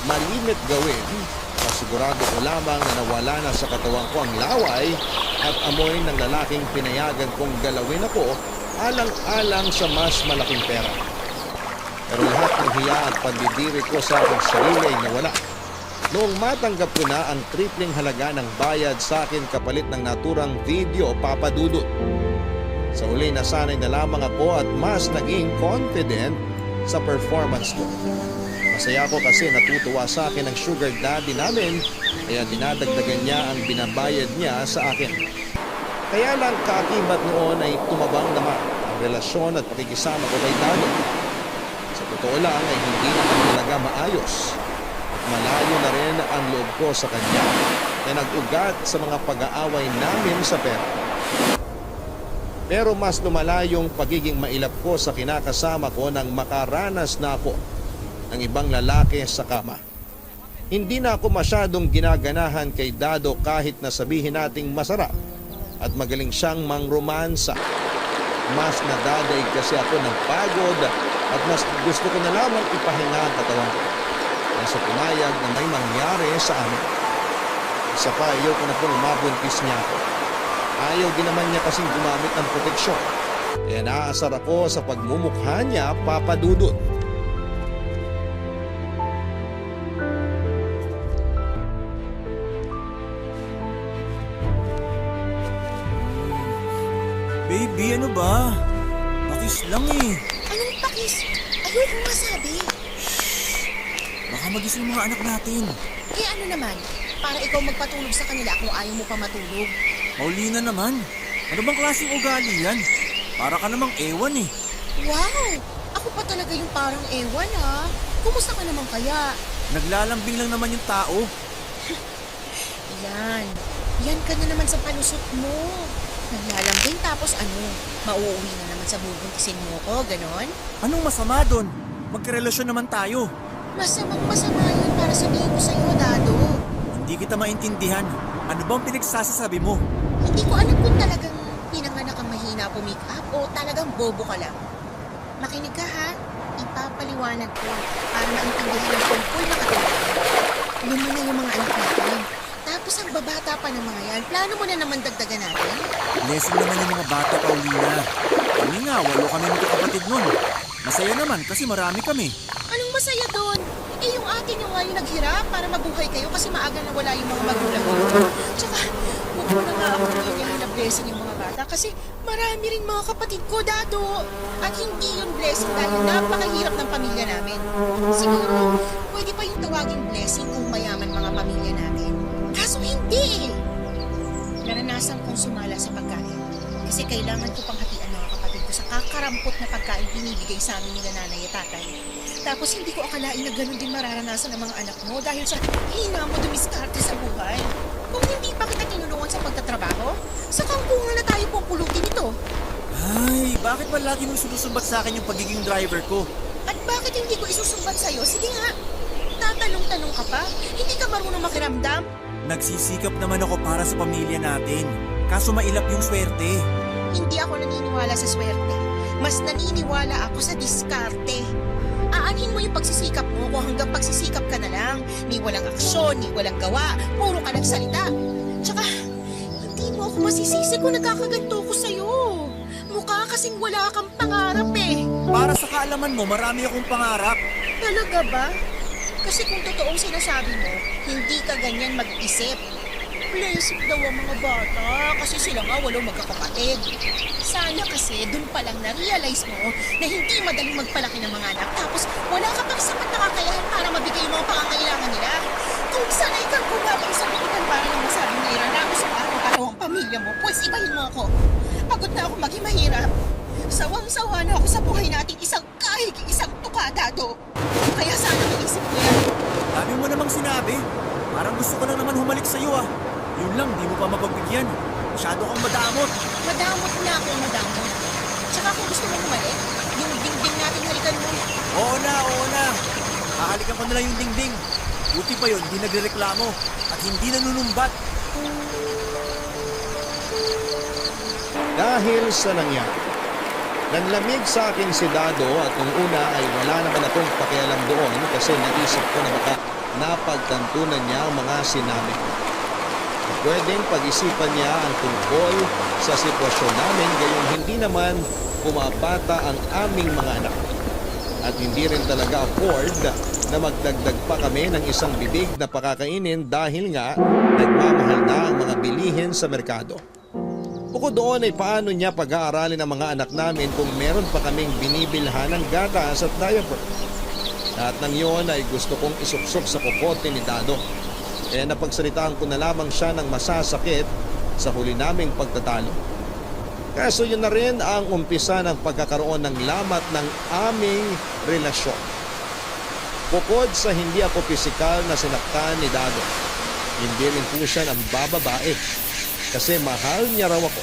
malimit gawin. Masigurado ko lamang na nawala na sa katawan ko ang laway at amoy ng lalaking pinayagan kong galawin ako alang-alang sa mas malaking pera. Pero lahat ng hiya at pandidiri ko sa aking sarili ay nawala noong matanggap ko na ang tripling halaga ng bayad sa akin kapalit ng naturang video, Papa Dudut. Sa huli nasanay na lamang ako at mas naging confident sa performance ko. Masaya ko kasi natutuwa sa akin ang sugar daddy namin, kaya dinadagdagan niya ang binabayad niya sa akin. Kaya lang kaakibat noon ay tumabang naman ang relasyon at pakikisama ko kay Dado. Sa totoo lang ay hindi naman talaga maayos. At malayo na rin ang loob ko sa kanya na nag-ugat sa mga pag-aaway namin sa pera. Pero mas lumala yung pagiging mailap ko sa kinakasama ko nang makaranas na ako ng ibang lalaki sa kama. Hindi na ako masyadong ginaganahan kay Dado kahit na sabihin nating masarap at magaling siyang mangromansa. Mas nadadaig kasi ako ng pagod at mas gusto ko na lamang ipahinga ang katawan ko. Nasa pumayag na may mangyari sa amin. Isa pa, ayaw ko na pong mabuntis niya ako. Ayaw din naman niya kasing gumamit ng proteksyon. Kaya naaasar ako sa pagmumukha niya, Papa Dudut. Baby, ano ba? Pakis lang eh. Anong pakis? Ayoko nga sabi. Baka magising yung mga anak natin. Kaya ano naman, para ikaw magpatulog sa kanila kung ayaw mo pa matulog. Paulina naman. Ano bang klaseng ugali yan? Para ka namang ewan eh. Wow! Ako pa talaga yung parang ewan ha. Kumusta ka naman kaya? Naglalambing lang naman yung tao. Yan. Yan ka na naman sa palusot mo. Naglalambing tapos ano? Mauuwi na naman sa bubuntisin mo ko, ganon? Anong masama doon? Magkarelasyon naman tayo. Masamang masama yun para sabihin ko sa'yo, Dado. Hindi kita maintindihan. Ano bang pinagsasasabi mo? Hindi ko alam kung talagang pinanganak kang mahina po make-up o talagang bobo ka lang. Makinig ka ha. ipapaliwanag ko para maintindihan ng tungkol na katulad. Luma na yung mga anak natin. Tapos ang babata pa ng mga yan, plano mo na naman dagdagan natin? Blessing naman yung mga bata, Paulina. Kami nga, 8 kami magkakapatid nun. Masaya naman kasi marami kami. Anong masaya doon? Eh yung atin yung nga yung naghirap para mabuhay kayo kasi maaga na wala yung mga magulang nyo. Tsaka, huwag mo na nga ako nangyayari na blessing yung mga bata kasi marami rin mga kapatid ko, Dado. At hindi yun blessing dahil napakahirap ng pamilya namin. Siguro, pwede pa yung tawaging blessing kung mayaman mga pamilya natin. Kaso hindi eh. Naranasan kong sumala sa pagkain kasi kailangan ko pang hatian mga kapatid ko sa kakarampot na pagkain binibigay sa amin nila nanay at tatay. Tapos hindi ko akalain na ganun din mararanasan ng mga anak mo dahil sa hina mo dumiskarte sa buhay. Kung hindi pa kita tinulungan sa pagtatrabaho, sa kangkungan na tayo pupulutin ito. Ay, bakit ba lagi mong sinusumbat sa akin yung pagiging driver ko? At bakit hindi ko isusumbat sa'yo? Sige nga, tatanong-tanong ka pa? Hindi ka marunong makiramdam? Nagsisikap naman ako para sa pamilya natin. Kaso mailap yung swerte. Hindi ako naniniwala sa swerte. Mas naniniwala ako sa diskarte. Aanhin mo yung pagsisikap mo kung hanggang pagsisikap ka na lang. Ni walang aksyon, ni walang gawa, puro ka nagsalita. Tsaka, hindi mo ako masisisi kung nagkakaganto ko sa'yo. Mukha kasing wala kang pangarap eh. Para sa kaalaman mo, marami akong pangarap. Talaga ba? Kasi kung totoong sinasabi mo, hindi ka ganyan mag-isip. Blessing daw ang mga bata kasi sila nga 8 magkakapatid. Sana kasi dun pa lang na-realize mo na hindi madaling magpalaki ng mga anak tapos wala ka pang sapat na kakayahan para mabigay yung mga pangangailangan nila. Kung sanay kang kumabang sa pikitan para lang masabing nairan ako sa araw-araw ang pamilya mo, pues ibahin mo ako. Pagod na ako maging mahirap. Sawang-sawa na ako sa buhay natin isang kahig, isang tukadado. Kaya sana maisip mo yan. Dami mo namang sinabi. Parang gusto ko lang naman humalik sa'yo ah. Yun lang, di mo pa mapagbigyan. Masyado kang madamot. Madamot na ako, madamot. Tsaka kung gusto mo bumalik, yung dingding natin halikan mo. Oo na. Kakalikan ko na lang yung dingding. Buti pa yun, hindi nagrereklamo. At hindi nanunumbat. Dahil sa nangyari, nanlamig sa akin si Dado at nung una ay wala naman akong pakialam doon kasi naisip ko na baka napagtantunan niya ang mga sinabi ko. Pwedeng pag-isipan niya ang tungkol sa sitwasyon namin gayong hindi naman pumapata ang aming mga anak. At hindi rin talaga afford na magdagdag pa kami ng isang bibig na pakakainin dahil nga nagmamahal na ang mga bilihin sa merkado. Bukod doon ay paano niya pag-aaralin ang mga anak namin kung meron pa kaming binibilhan ng gatas at diaper. Lahat ng iyon ay gusto kong isuksok sa kokote ni Dado. Kaya napagsalitaan ko na lamang siya ng masasakit sa huli naming pagtatalo. Kaso yun na rin ang umpisa ng pagkakaroon ng lamat ng aming relasyon. Bukod sa hindi ako pisikal na sinaktan ni Dado, hindi rin po siya ng bababae. Kasi mahal niya raw ako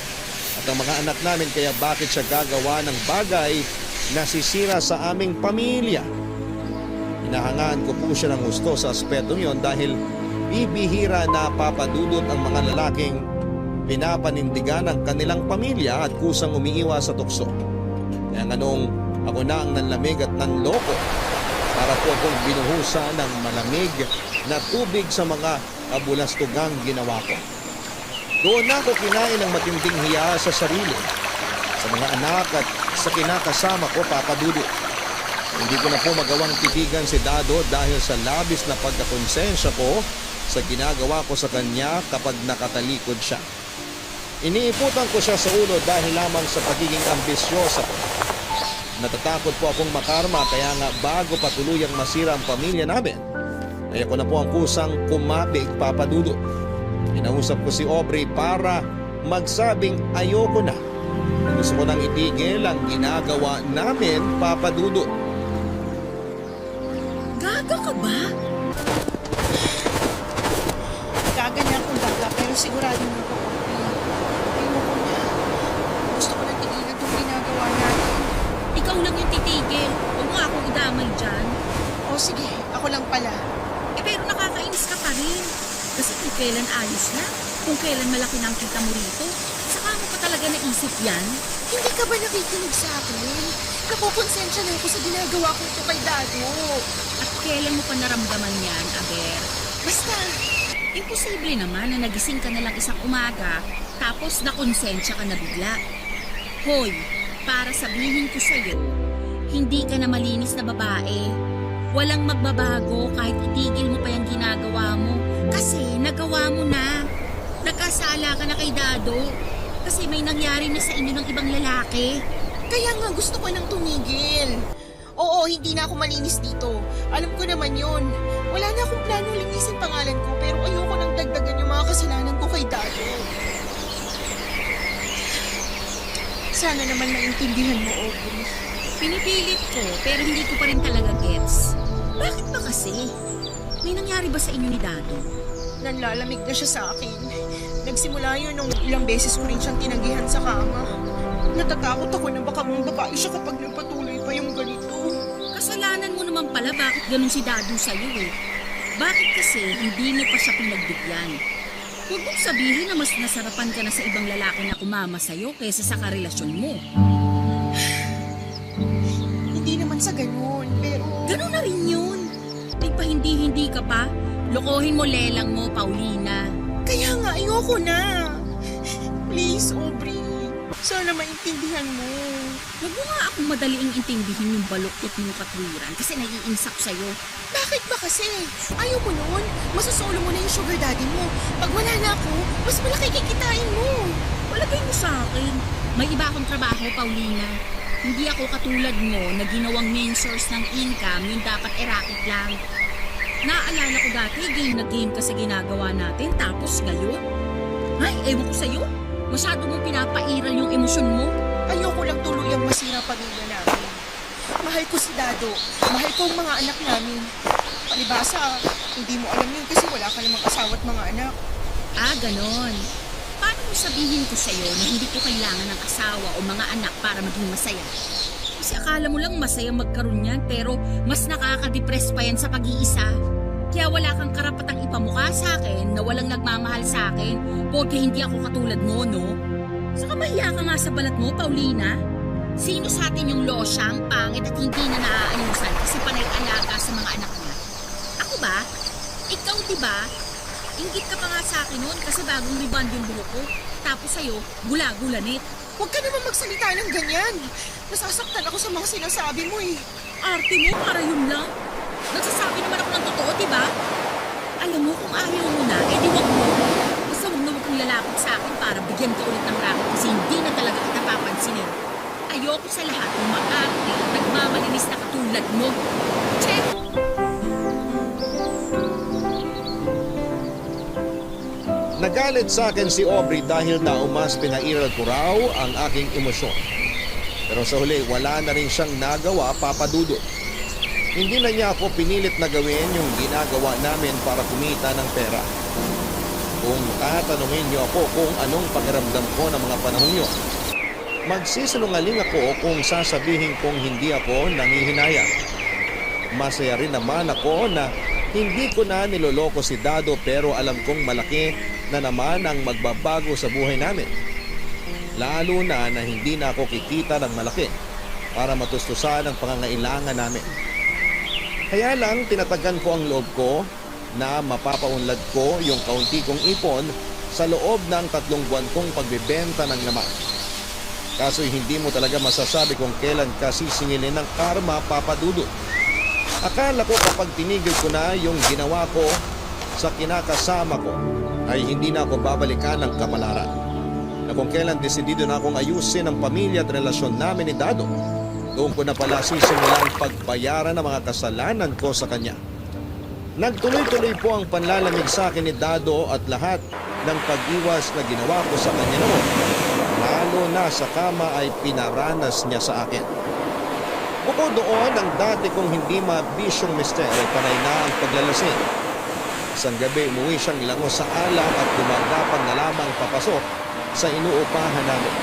at ang mga anak namin kaya bakit siya gagawa ng bagay na sisira sa aming pamilya. Hinahangaan ko po siya ng gusto sa aspetong yon dahil bibihira na papadudot ang mga lalaking pinapanindigan ng kanilang pamilya at kusang umiiwas sa tukso. Kaya nga noong ako na ang nanlamig at nanloko para po akong binuhusan ng malamig na tubig sa mga kabulastugang ginawa ko. Doon na ako kinain ng matinding hiya sa sarili, sa mga anak at sa kinakasama ko papadudot. Hindi ko na po magawang titigan si Dado dahil sa labis na pagkakonsensya ko sa ginagawa ko sa kanya kapag nakatalikod siya. Iniiputan ko siya sa ulo dahil lamang sa pagiging ambisyosa ko. Natatakot po akong makarma kaya nga bago pa tuluyang masira ang pamilya namin, ay ako na po ang kusang kumabig papadudot. Inausap ko si Aubrey para magsabing ayoko na. Gusto ko nang itigil ang ginagawa namin papadudot. Gaga ka ba? Gaganyan akong gaga pero sigurado mo ko. Ayoko na. Gusto ko na tigilan itong ginagawa natin. Ikaw lang yung titigil. Huwag mo akong idamay dyan. O sige, ako lang pala. Pero nakakainis ka pa rin. Kasi kung kailan ayos na, kung kailan malaki na ang kita mo rito, saka mo pa talaga naisip yan? Hindi ka ba nakikinig sa akin? Nakukonsensya na ako sa ginagawa ko ito kay Dado. At kailan mo pa naramdaman yan, Aber? Basta, Imposible naman na nagising ka na lang isang umaga tapos nakonsensya ka na bigla. Hoy, para sabihin ko sa'yo, hindi ka na malinis na babae. Walang magbabago kahit itigil mo pa yung ginagawa mo. Kasi nagawa mo na. Nagkasala ka na kay Dado. Kasi may nangyari na sa inyo ng ibang lalaki. kaya nga gusto ko nang tumigil. Oo, hindi na ako malinis dito. Alam ko naman yon. Wala na akong plano linisin pangalan ko, pero ayoko nang dagdagan yung mga kasalanan ko kay Dado. Sana naman maintindihan mo, Aubrey. Pinipilit ko pero hindi ko pa rin talaga gets. Bakit ba kasi? May nangyari ba sa inyo ni Dado? Nanlalamig na siya sa akin. Nagsimula yun nung ilang beses ko rin siyang tinanggihan sa kama. Natatakot ako na baka mababae siya kapag nagpatuloy pa yung ganito. Kasalanan mo naman pala bakit ganun si Dado sa'yo eh. Bakit kasi hindi mo pa siya pinagbigyan? Huwag mong sabihin na mas nasarapan ka na sa ibang lalaki na kumama sa'yo kaysa sa karelasyon mo. Hindi naman sa ganun, pero... Ganun na rin yun. Hindi ka pa. Lokohin mo lelang mo, Paulina. Kaya nga, ayoko na. Please, Aubrey. Sana maintindihan mo. Huwag mo nga akong madaliing intindihin yung baluktot mong katwiran kasi naiinsak sa'yo. Bakit ba kasi? Ayaw mo nun? Masasolo mo na yung sugar daddy mo. Pag wala na ako, mas malaki kikitain mo. Palagay mo sa akin. May iba akong trabaho, Paulina. Hindi ako katulad mo na ginawang main source ng income yung dapat racket lang. Naaalala ko dati, game na game kasi ginagawa natin tapos ngayon. Ay, ewan ko sa'yo. Masyado mong pinapairal yung emosyon mo. Ayoko lang tuluyang masira pamilya namin. Mahal ko si Dado. Mahal ko ang mga anak namin. Palibasa, hindi mo alam yun kasi wala ka namang asawa at mga anak. Ah, ganon. Paano mo sabihin ko sa'yo na hindi ko kailangan ng asawa o mga anak para maging masaya? Kasi akala mo lang masaya magkaroon yan pero mas nakaka-depress pa yan sa pag-iisa. Kaya wala kang karapatang ipamukha sa akin na walang nagmamahal sa akin porque hindi ako katulad mo, no? Saka mahiya ka nga sa balat mo, Paulina. Sino sa atin yung losyang, pangit at hindi na naaayusan kasi panay alaga sa mga anak niya? Ako ba? Ikaw, diba? Inggit ka pa nga sa akin noon kasi bagong rebound yung buhok ko. Tapos sa'yo, gula-gulanit. Huwag ka naman magsalita ng ganyan. Nasasaktan ako sa mga sinasabi mo eh. Arte mo, para yun lang. Nagsasabi naman ako ng totoo, diba? Alam mo, kung ayaw mo na, edi wag mo. Basta wag na wag kang lalapit sa akin para bigyan ka ulit ng racket kasi hindi na talaga kita papansinin. Ayoko sa lahat ng maarte at nagmamalinis na katulad mo. Check! Nagalit sa akin si Aubrey dahil daw mas pinairal ko raw ang aking emosyon. Pero sa huli, wala na rin siyang nagawa, Papa Dudut. Hindi na niya ako pinilit na gawin yung ginagawa namin para kumita ng pera. Kung tatanungin niyo ako kung anong pakiramdam ko ng mga panahon yun, magsisinungaling ako kung sasabihin kong hindi ako nangihinayang. Masaya rin naman ako na hindi ko na niloloko si Dado pero alam kong malaki na naman ang magbabago sa buhay namin. Lalo na hindi na ako kikita ng malaki para matustusan ang pangangailangan namin. Kaya lang tinatagan ko ang loob ko na mapapaunlad ko yung kaunti kong ipon sa loob ng 3 buwan kong pagbebenta ng laman. Kaso hindi mo talaga masasabi kung kailan ka sisingilin ng karma, Papa Dudut. Akala ko kapag tinigil ko na yung ginawa ko sa kinakasama ko ay hindi na ako babalikan ng kapalaran. Na kung kailan desidido na akong ayusin ang pamilya at relasyon namin ni Dado, doon ko na pala sisimulang pagbayaran ng mga kasalanan ko sa kanya. Nagtuloy-tuloy po ang panlalamig sa akin ni Dado at lahat ng pag-iwas na ginawa ko sa kanya noon. Lalo na sa kama ay pinaranas niya sa akin. Bukod doon, ang dati kong hindi mabisyong mister ay panay na ang paglalasing. Isang gabi, umuwi siyang lango sa alak at dumagapang na lamang papasok sa inuupahan namin.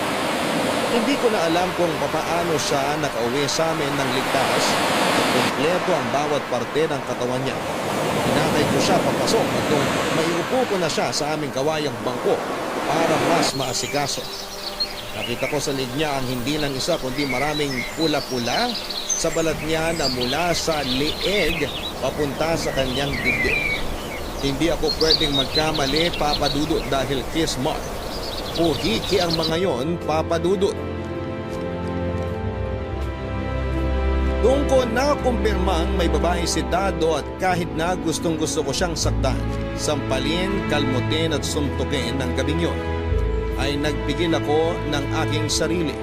Hindi ko na alam kung papaano siya nakauwi sa amin ng ligtas at kumpleto ang bawat parte ng katawan niya. Hinatay ko siya papasok at nung maiupo ko na siya sa aming kawayang bangko para mas maasikaso. Nakita ko sa lig niya ang hindi lang isa kundi maraming pula-pula sa balat niya na mula sa leeg papunta sa kanyang dibdib. Hindi ako pwedeng magkamali, Papa Dudut, dahil kiss mark o hiki ang mga yon, Papa Dudut. Doon ko nakumpirmang may babae si Dado at kahit na gustong gusto ko siyang saktan, sampalin, kalmutin at suntukin ng gabing yon, ay nagpigil ako ng aking sarili.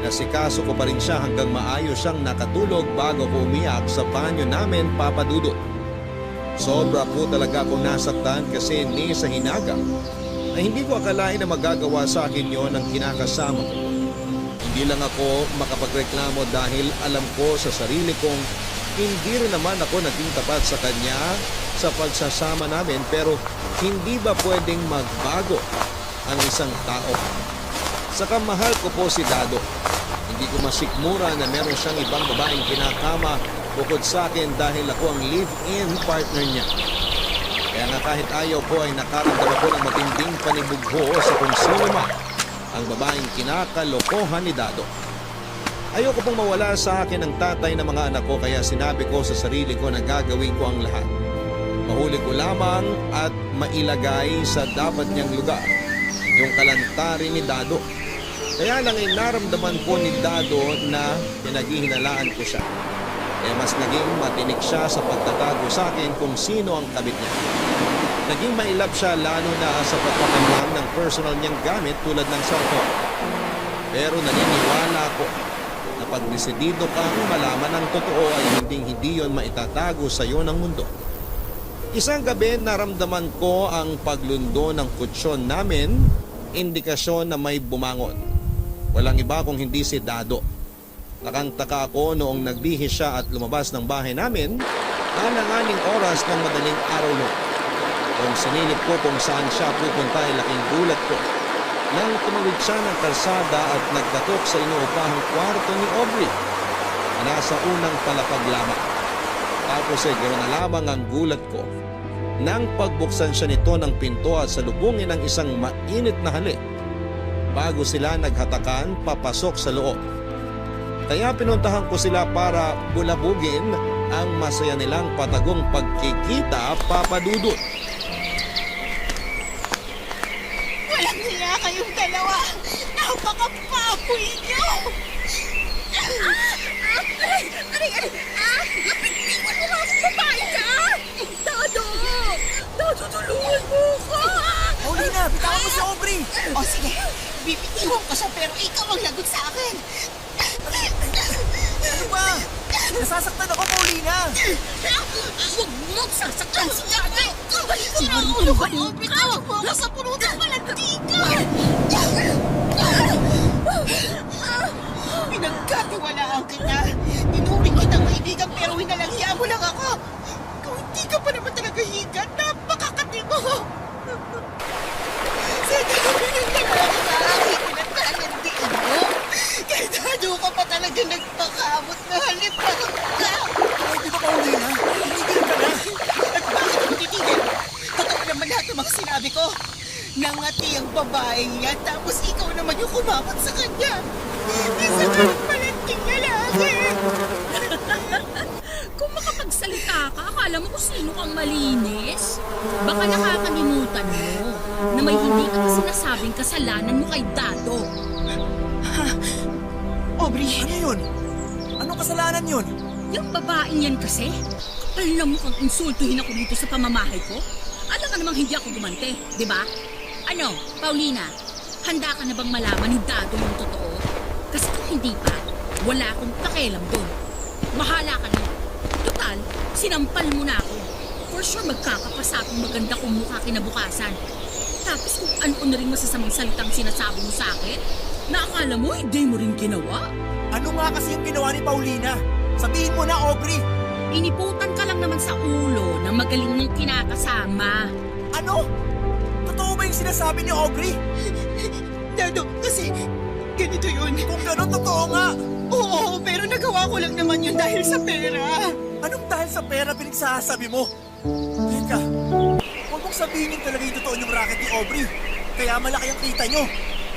Nasikaso ko pa rin siya hanggang maayos siyang nakatulog bago ko umiyak sa banyo namin, Papa Dudut. Sobra po talaga akong nasaktan kasi ni sa hinaga na hindi ko akalain na magagawa sa akin yon ang kinakasama ko. Hindi lang ako makapagreklamo dahil alam ko sa sarili kong hindi rin naman ako naging tapat sa kanya sa pagsasama namin, pero hindi ba pwedeng magbago ang isang tao? Saka mahal ko po si Dado. Hindi ko masikmura na meron siyang ibang babaeng kinakama bukod sa akin dahil ako ang live-in partner niya. Kaya nga kahit ayaw ko ay nakaramdam ako ng matinding panibugho sa kung sino man ang babaeng kinakalokohan ni Dado. Ayoko pong mawala sa akin ang tatay ng mga anak ko, kaya sinabi ko sa sarili ko na gagawin ko ang lahat. Mahuli ko lamang at mailagay sa dapat niyang lugar yung kalantari ni Dado. Kaya lang ay naramdaman po ni Dado na pinaghihinalaan ko siya. Kaya mas naging matinik siya sa pagtatago sa akin kung sino ang kabit niya. Naging mailap siya lalo na sa pagpakamam ng personal niyang gamit tulad ng cellphone. Pero naniniwala ako na pag desidido kang malaman ang totoo ay hindi yon maitatago sa iyo ng mundo. Isang gabi naramdaman ko ang paglundo ng kutsyon namin, indikasyon na may bumangon. Walang iba kung hindi si Dado. Takang-taka ako noong nagbihis siya at lumabas ng bahay namin, alanganing oras ng madaling araw noon. Kung sinilip ko kung saan siya pupunta ay laking gulat ko nang tumawid siya ng kalsada at nagkatok sa inuupahang kwarto ni Aubrey na nasa unang palapag lamang. Tapos ay ganoon na lamang ang gulat ko nang pagbuksan siya nito ng pinto at salubungin ng isang mainit na halik bago sila naghatakan papasok sa loob. Kaya pinuntahan ko sila para bulabugin ang masaya nilang patagong pagkikita, Papa Dudut. Walang hiya kayong dalawa! Napakapapoy niyo! Iwan mo nga akong babae ka! Dodo! Dodo, tulungan mo ko! Paulina, bitawan mo si Aubrey! O sige, bibitiwan ko siya pero ikaw ang lagot sa akin! Ano ba? Nasasaktan ako, Paulina! Huwag mong sasaktan si Dado! Sira ang ulo ka mo! Bitawan mo ako sa pulutan malantika! Pinagkatiwalaan kita! Tinuring kitang kaibigan pero winalanghiya mo lang ako! Kung hindi ka pa naman talaga higat, napakakati mo! Sa dami ng lalaki na aking pinagkalandian mo, kay Dado ka pa talaga nagpakamot na halipan ka! Di ba, Paulina? Tumigil ka na! At bakit ako titigil? Totoo naman lahat ng mga sinabi ko. Nangati ang babaeng yan, tapos ikaw naman yung kumamot sa kanya. Isa ka ng palanting lalaki. Kung makapagsalita ka, akala mo kung sino kang malinis? Baka nakakalimutan mo na may hindi ka pa sinasabing kasalanan mo kay Dado. Aubrey, Ano yun? Anong kasalanan yun? Yung babaeng yan kasi, kapal na mukhang insultuhin ako dito sa pamamahay ko. Alam ka namang hindi ako gumante, di ba? Ano, Paulina, handa ka na bang malaman ni Dado yung totoo? Kasi kung hindi pa, wala akong pakialam doon. Mahala ka na. Total, sinampal mo na ako. For sure magkakapasatong maganda kong mukha kinabukasan. Tapos kung ano na rin masasamang salitang sinasabi mo sa akin, na akala mo hindi mo rin ginawa. Ano nga kasi yung ginawa ni Paulina? Sabihin mo na, Aubrey! Iniputan ka lang naman sa ulo ng magaling mong kinakasama. Ano? Totoo ba yung sinasabi ni Aubrey? Dado, kasi ganito yun. Kung gano'n, totoo nga! Oo, pero nagawa ko lang naman yun dahil sa pera. Anong dahil sa pera pinagsasabi mo? Teka, huwag mong sabihin talaga yung totoo yung racket ni Aubrey. Kaya malaki ang kita nyo.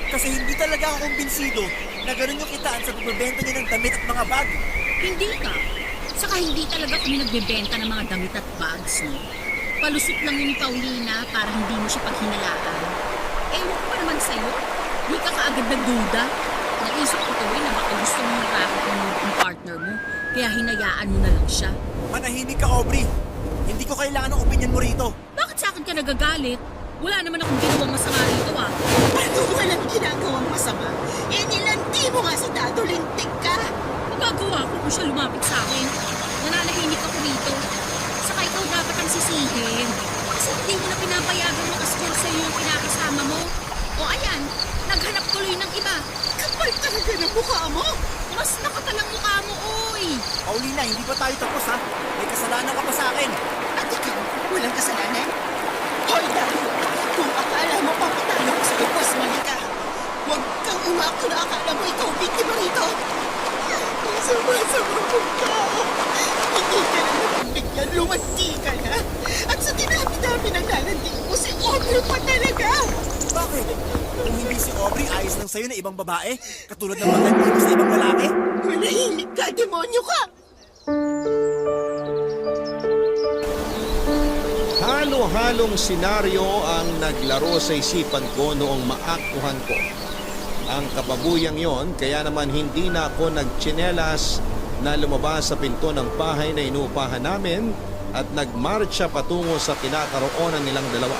Kasi hindi talaga ako kumbinsido na ganun yung kitaan sa pagbebenta niya ng damit at mga bag. Hindi ka. Saka hindi talaga kami nagbebenta ng mga damit at bags, no? Palusot lang yun ni Paulina para hindi mo siya paghinalaan. Ewan ko pa naman sa'yo. Hindi ka kaagad nagduda. Naisip ko tuloy na baka gusto mo marakit yung partner mo. Kaya hinayaan mo na lang siya. Manahimik ka, Aubrey. Hindi ko kailangan ng opinion mo rito. Bakit sa akin ka nagagalit? Wala naman akong ginawang masama rito, ah. Ano walang ginagawang masama? Eh nilanti mo nga si Dado, lintik ka. Magagawa ko kung siya lumapit sa akin. Nananahimik ako rito. Saka ikaw dapat ang sisihin. Kasi hindi mo na pinapayagang makaskor sa'yo yung pinakasama mo. O ayan, naghanap tuloy ng iba. Kapal talaga ng mukha mo. Mas nakatalang mukha mo, oy! Paulina, hindi pa tayo tapos ha. May kasalanan ka pa sa akin. At ikaw, walang kasalanan? Hoy, Dado, kung akala mo papatalo ko sa mas mali ka. Huwag kang umakto na akala mo ikaw biktima rito. Sama-sama mo ka. Hindi ka na napagbigyan, lumanti ka na. At sa dinami-dami ng lalanting mo, si Audrey pa talaga. Bakit? Kung hindi si Aubrey, ayos lang sa'yo na ibang babae? Katulad ng mga mo sa ibang lalaki? Manahimik ka, demonyo ka. Halo-halong senaryo ang naglaro sa isipan ko noong maaktuhan ko. Ang kababuyang yon, kaya naman hindi na ako nagtsinelas na lumabas sa pinto ng bahay na inuupahan namin at nagmarcha patungo sa kinakaroonan nilang dalawa.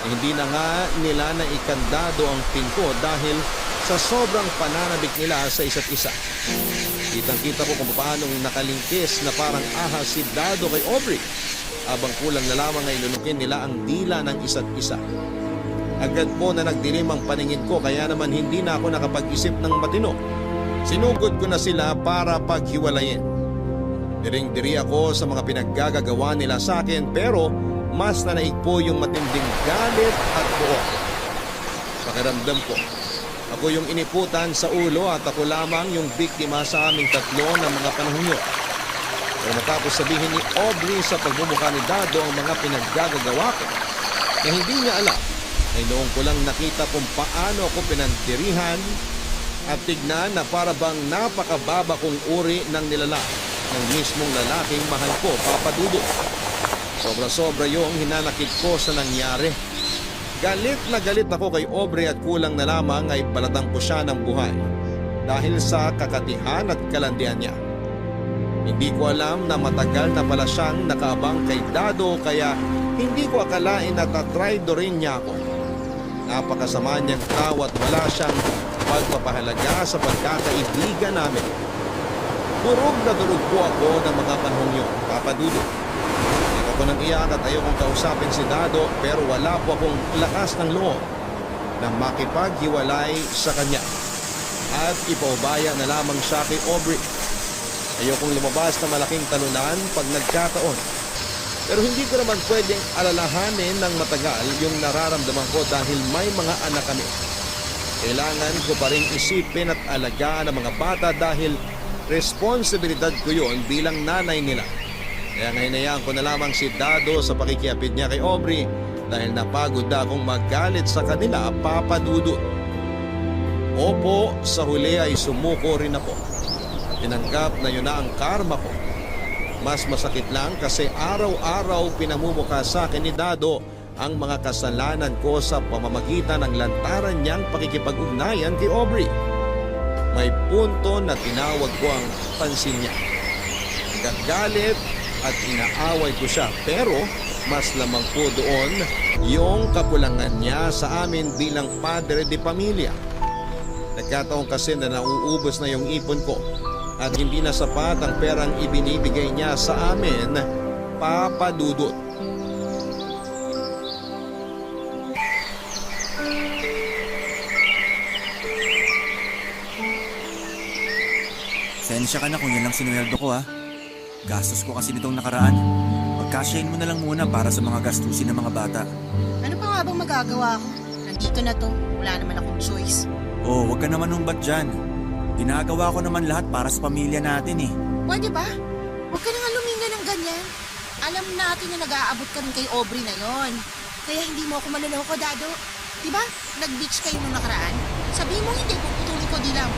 Hindi na nga nila na ikandado ang pinto dahil sa sobrang pananabik nila sa isa't isa. Kitang-kita ko kung paano nakalingkis na parang ahas si Dado kay Aubrey. Abang kulang na lamang ay lunukin nila ang dila ng isa't isa. Agad po na nagdilim ang paningin ko kaya naman hindi na ako nakapag-isip ng matino. Sinugod ko na sila para paghiwalayin. Diring-diri ako sa mga pinaggagawa nila sa akin pero mas nanaig po yung matinding galit at buo. Pakiramdam ko, ako yung iniputan sa ulo at ako lamang yung biktima sa aming tatlo ng mga panahon yun. Pero matapos sabihin ni Aubrey sa pagmumukha ni Dado ang mga pinaggagawa ko na hindi niya alam, ay noong ko lang nakita kung paano ako pinandirihan at tignan na para bang napakababa kong uri ng nilala ng mismong lalaking mahal ko, Papa Dudo. Sobra-sobra yung hinanakit ko sa nangyari. Galit na galit ako kay Aubrey at kulang na lamang ay balatang ko siya ng buhay dahil sa kakatihan at kalandian niya. Hindi ko alam na matagal na pala siyang nakaabang kay Dado kaya hindi ko akalain na tatraydo rin niya ako. Napakasama niyang tao at wala siyang pagpapahalaga sa pagkakaibigan namin. Durog na durog po ako ng mga panahong yun, Papa Dudo. Iyak ako ng iyak at ayokong kausapin si Dado pero wala po akong lakas ng loob na makipaghiwalay sa kanya. At ipaubaya na lamang siya kay Aubrey. Ayokong lumabas na malaking talunan pag nagkataon. Pero hindi ko naman pwedeng alalahanin ng matagal yung nararamdaman ko dahil may mga anak kami. Kailangan ko pa rin isipin at alagaan ang mga bata dahil responsibilidad ko yun bilang nanay nila. Kaya ngayon ko na lamang si Dado sa pakikiapid niya kay Aubrey dahil napagod na akong magalit sa kanila, Papa Dudo. Opo, sa huli ay sumuko rin ako. Tinanggap na yun na ang karma ko. Mas masakit lang kasi araw-araw pinamumukha sa akin ni Dado ang mga kasalanan ko sa pamamagitan ng lantaran niyang pakikipag-ugnayan kay Aubrey. May punto na tinawag ko ang pansin niya. Nagagalit at inaaway ko siya pero mas lamang po doon yung kakulangan niya sa amin bilang padre de pamilya. Nagkataon kasi na nauubos na yung ipon ko at hindi na sapat ang perang ibinibigay niya sa amin, Papa Dudut. Sensya ka na kung yan lang sinuweldo ko ha. Gastos ko kasi nitong nakaraan. Magkasyahin mo na lang muna para sa mga gastusin ng mga bata. Ano pa nga bang magagawa ko? Nandito na to. Wala naman akong choice. Oh, wag ka naman humbat dyan. Ginagawa ko naman lahat para sa pamilya natin eh. Pwede ba? Huwag ka na nga luminga ng ganyan. Alam natin na nag-aabot ka rin kay Aubrey na yon. Kaya hindi mo ako manloloko, Dado. Diba? Nag-beach kayo nung nakaraan? Sabihin mo hindi, puputulin ko di lang.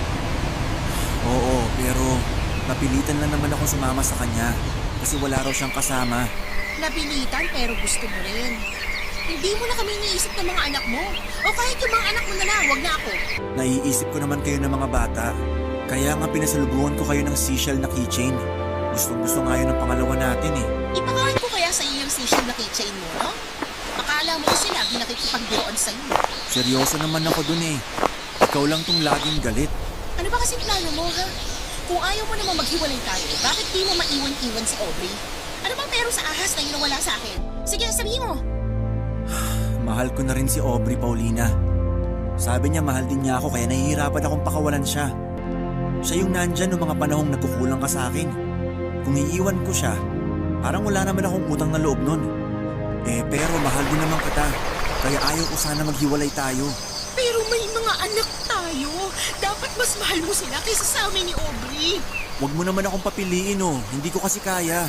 Oo, pero napilitan lang naman ako sumama sa kanya kasi wala raw siyang kasama. Napilitan pero gusto mo rin. Hindi mo na kami iniisip ng mga anak mo. O kahit yung mga anak mo na lang, wag na ako. Naiisip ko naman kayo ng mga bata. Kaya nga pinasalubungan ko kayo ng seashell na keychain. Gustong-gusto nga yun ng pangalawa natin eh. Ipakain ko kaya sa iyo yung seashell na keychain mo, no? Akala mo kasi lagi nakikipagbiroon sa iyo. Seryoso naman ako dun eh. Ikaw lang tong laging galit. Ano ba kasi plano mo, ha? Kung ayaw mo naman maghiwalay tayo, bakit di mo maiwan-iwan si Aubrey? Ano bang meron sa ahas na yun wala sa akin? Sige, sabihin mo. Mahal ko na rin si Aubrey, Paulina. Sabi niya mahal din niya ako kaya nahihirapan akong pakawalan siya. Siya yung nandyan noong mga panahong nagkukulang ka sa akin. Kung iiwan ko siya, parang wala naman akong utang na loob nun. Pero mahal din naman kita. Kaya ayaw ko sana maghiwalay tayo. Pero may mga anak tayo. Dapat mas mahal mo sila kaysa sa amin ni Aubrey. Huwag mo naman akong papiliin oh. Hindi ko kasi kaya.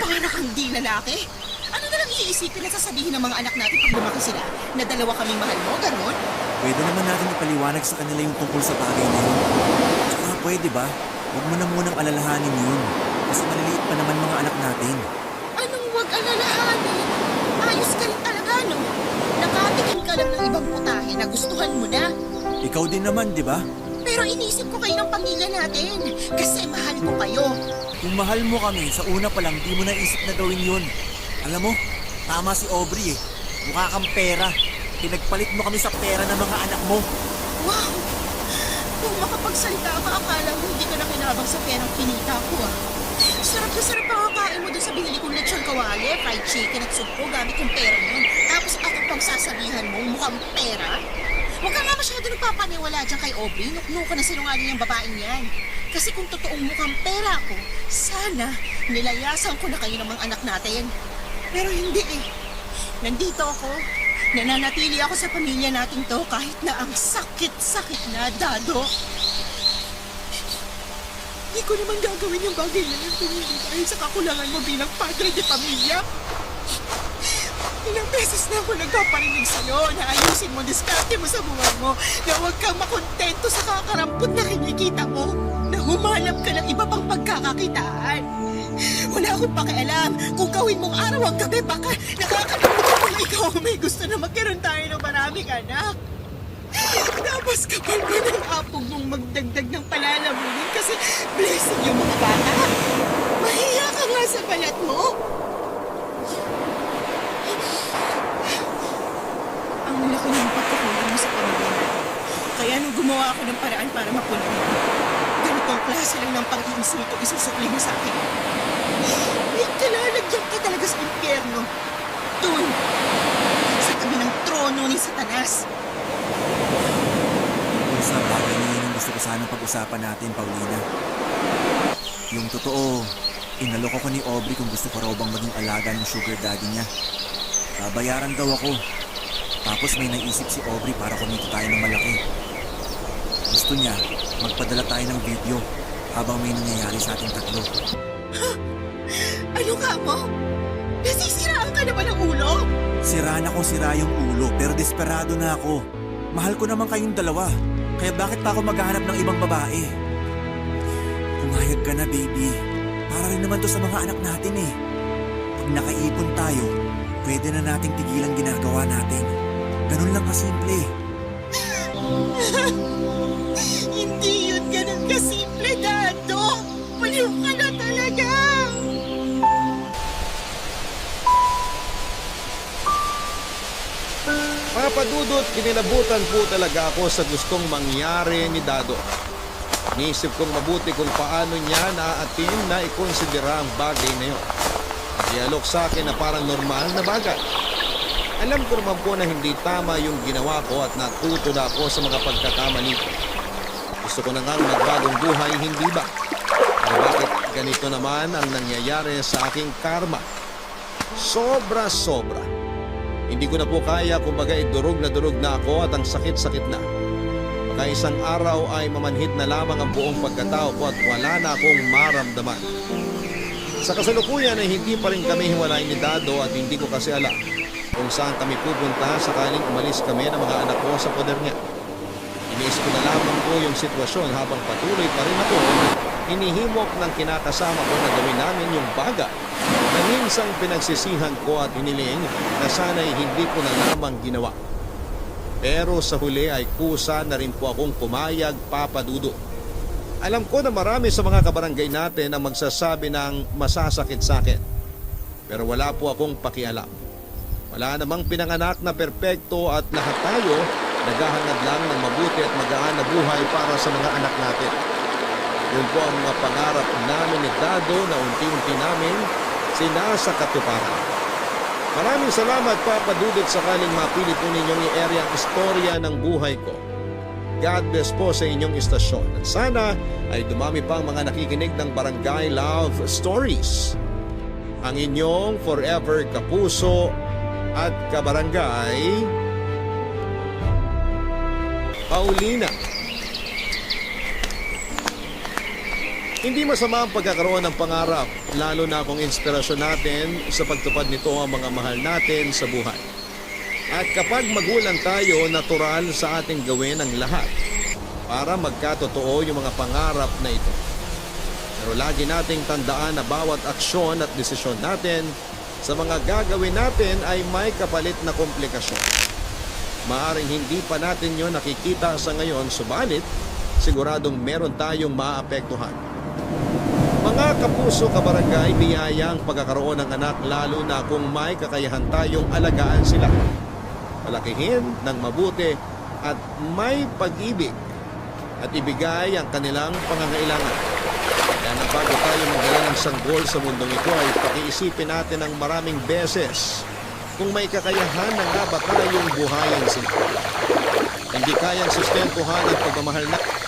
Para kang di lalaki. Ano na lang iisipin at sasabihin ng mga anak natin pag lumaki sila na dalawa kaming mahal mo, ganon? Pwede naman natin ipaliwanag sa kanila yung tungkol sa bagay na yun. Tsaka pwede ba? Huwag mo na munang alalahanin yun. Kasi maliliit pa naman mga anak natin. Anong wag alalahanin? Ayos ka rin talaga, no? Nakatikim ka lang ng ibang putahe na gustuhan mo na. Ikaw din naman, di ba? Pero inisip ko kayo ng pamilya natin. Kasi mahal ko kayo. Kung mahal mo kami, sa una pa lang di mo naisip na gawin yun. Alam mo, tama si Aubrey eh. Mukha kang pera. Pinagpalit mo kami sa pera ng mga anak mo. Wow! Kung makapagsalita ka, akala mo hindi ka na kinabang sa perang pinita ko, ah. Sarap na sarap ang kakain mo doon sa binili kong lechon kawali, fried chicken at supo gamit yung pera yun. Tapos ako pang sasabihan mo, mukhang pera? Huwag ka nga masyado nagpapaniwala dyan kay Aubrey. Nukno ka na sinungaling yung babaeng yan. Kasi kung totoong mukhang pera ako, sana nilayasan ko na kayo ng mga anak natin. Pero hindi eh. Nandito ako. Nananatili ako sa pamilya natin to kahit na ang sakit-sakit na, Dado. Hindi ko naman gagawin yung bagay na yun kung hindi dahil sa kakulangan mo bilang padre de pamilya. Ilang beses na ako nagpaparinig sa'yo na ayusin mo, diskarte mo sa buwan mo, na huwag kang makontento sa kakarampot na kinikita mo, na humanap ka ng iba pang pagkakakitaan. Wala akong pakialam kung gawin mong araw ang gabi, baka nakakalimutan mo na ikaw may gusto na magkaroon tayo ng maraming anak. Tapos kapag mo ng apog mong magdagdag ng palalamunin kasi blessing yung mga bata. Mahiya ka nga sa balat mo. Ang laki ng pagkukulang mo sa pamilya natin. Kaya nung gumawa ako ng paraan para mapunan mo, ganitong klase lang ng pang-iinsulto isusukli mo sa akin. May kalalagyan ka talaga sa impyerno. Doon, sa tabi ng trono ni Satanas. Kung sa bagay na yun ang gusto ko sanang pag-usapan natin, Paulina. Yung totoo, inalok ako ni Aubrey kung gusto ko raw bang maging alaga ng sugar daddy niya. Babayaran daw ako. Tapos may naisip si Aubrey para kumita tayo ng malaki. Gusto niya, magpadala tayo ng video habang may nangyayari sa ating tatlo. Ano ka mo? Nasisiraan ka na ba ng ulo? Sira na kung sira yung ulo pero desperado na ako. Mahal ko naman kayong dalawa. Kaya bakit pa ako maghahanap ng ibang babae? Pumayag ka na, baby. Para rin naman to sa mga anak natin eh. Pag nakaipon tayo, pwede na nating tigilan ginagawa natin. Ganun lang kasimple. Hindi yun ganun kasimple, Dado. Baliw ka na talaga. Mga padudot, kinilabutan po talaga ako sa gustong mangyari ni Dado. Niisip kong mabuti kung paano niya naaatin na ikonsidera ang bagay na yun. Dialog sa akin na parang normal na bagay. Alam ko naman po na hindi tama yung ginawa ko at natuto na ako sa mga pagkakamali ko. Gusto ko na nga magbagong buhay, hindi ba? Pero bakit ganito naman ang nangyayari sa aking karma? Sobra-sobra. Hindi ko na po kaya, kumbaga durog na ako at ang sakit-sakit na. Baka isang araw ay mamanhid na lamang ang buong pagkatao ko at wala na akong maramdaman. Sa kasalukuyan ay hindi pa rin kami hiwalay ni Dado at hindi ko kasi alam kung saan kami pupunta sakaling umalis kami ng mga anak ko sa poder niya. Iniisip ko na lamang po yung sitwasyon habang patuloy pa rin ako hinihimok ng kinakasama ko na gawin namin yung bagay na minsang pinagsisihan ko at hiniling na sana'y hindi ko na lamang ginawa. Pero sa huli ay kusa na rin po akong pumayag, Papa Dudut. Alam ko na marami sa mga kabarangay natin ang magsasabi ng masasakit sa akin. Pero wala po akong pakialam. Wala namang pinanganak na perpekto at lahat tayo naghahangad lang ng mabuti at magaan na buhay para sa mga anak natin. Yun po ang mga pangarap namin ni Dado na unti-unti namin sinasakatuparan. Maraming salamat, Papa Dudut, sakaling mapili po ninyong i-area ang istorya ng buhay ko. God bless po sa inyong istasyon. At sana ay dumami pang mga nakikinig ng Barangay Love Stories. Ang inyong forever kapuso at kabarangay, Paulina. Hindi masama ang pagkakaroon ng pangarap, lalo na kung inspirasyon natin sa pagtupad nito ang mga mahal natin sa buhay. At kapag magulang tayo, natural sa ating gawin ang lahat para magkatotoo yung mga pangarap na ito. Pero lagi nating tandaan na bawat aksyon at desisyon natin sa mga gagawin natin ay may kapalit na komplikasyon. Maaring hindi pa natin yun nakikita sa ngayon, subalit siguradong meron tayong maaapektuhan. Mga kapuso, kabarangay, biyaya ang pagkakaroon ng anak lalo na kung may kakayahan tayong alagaan sila. Palakihin ng mabuti at may pag-ibig at ibigay ang kanilang pangangailangan. Kaya na bago tayo magdala ng sanggol sa mundong ito ay pakiisipin natin ng maraming beses kung may kakayahan na nga ba tayong buhayin sila. Hindi kayang sustentuhan ang pagmamahal na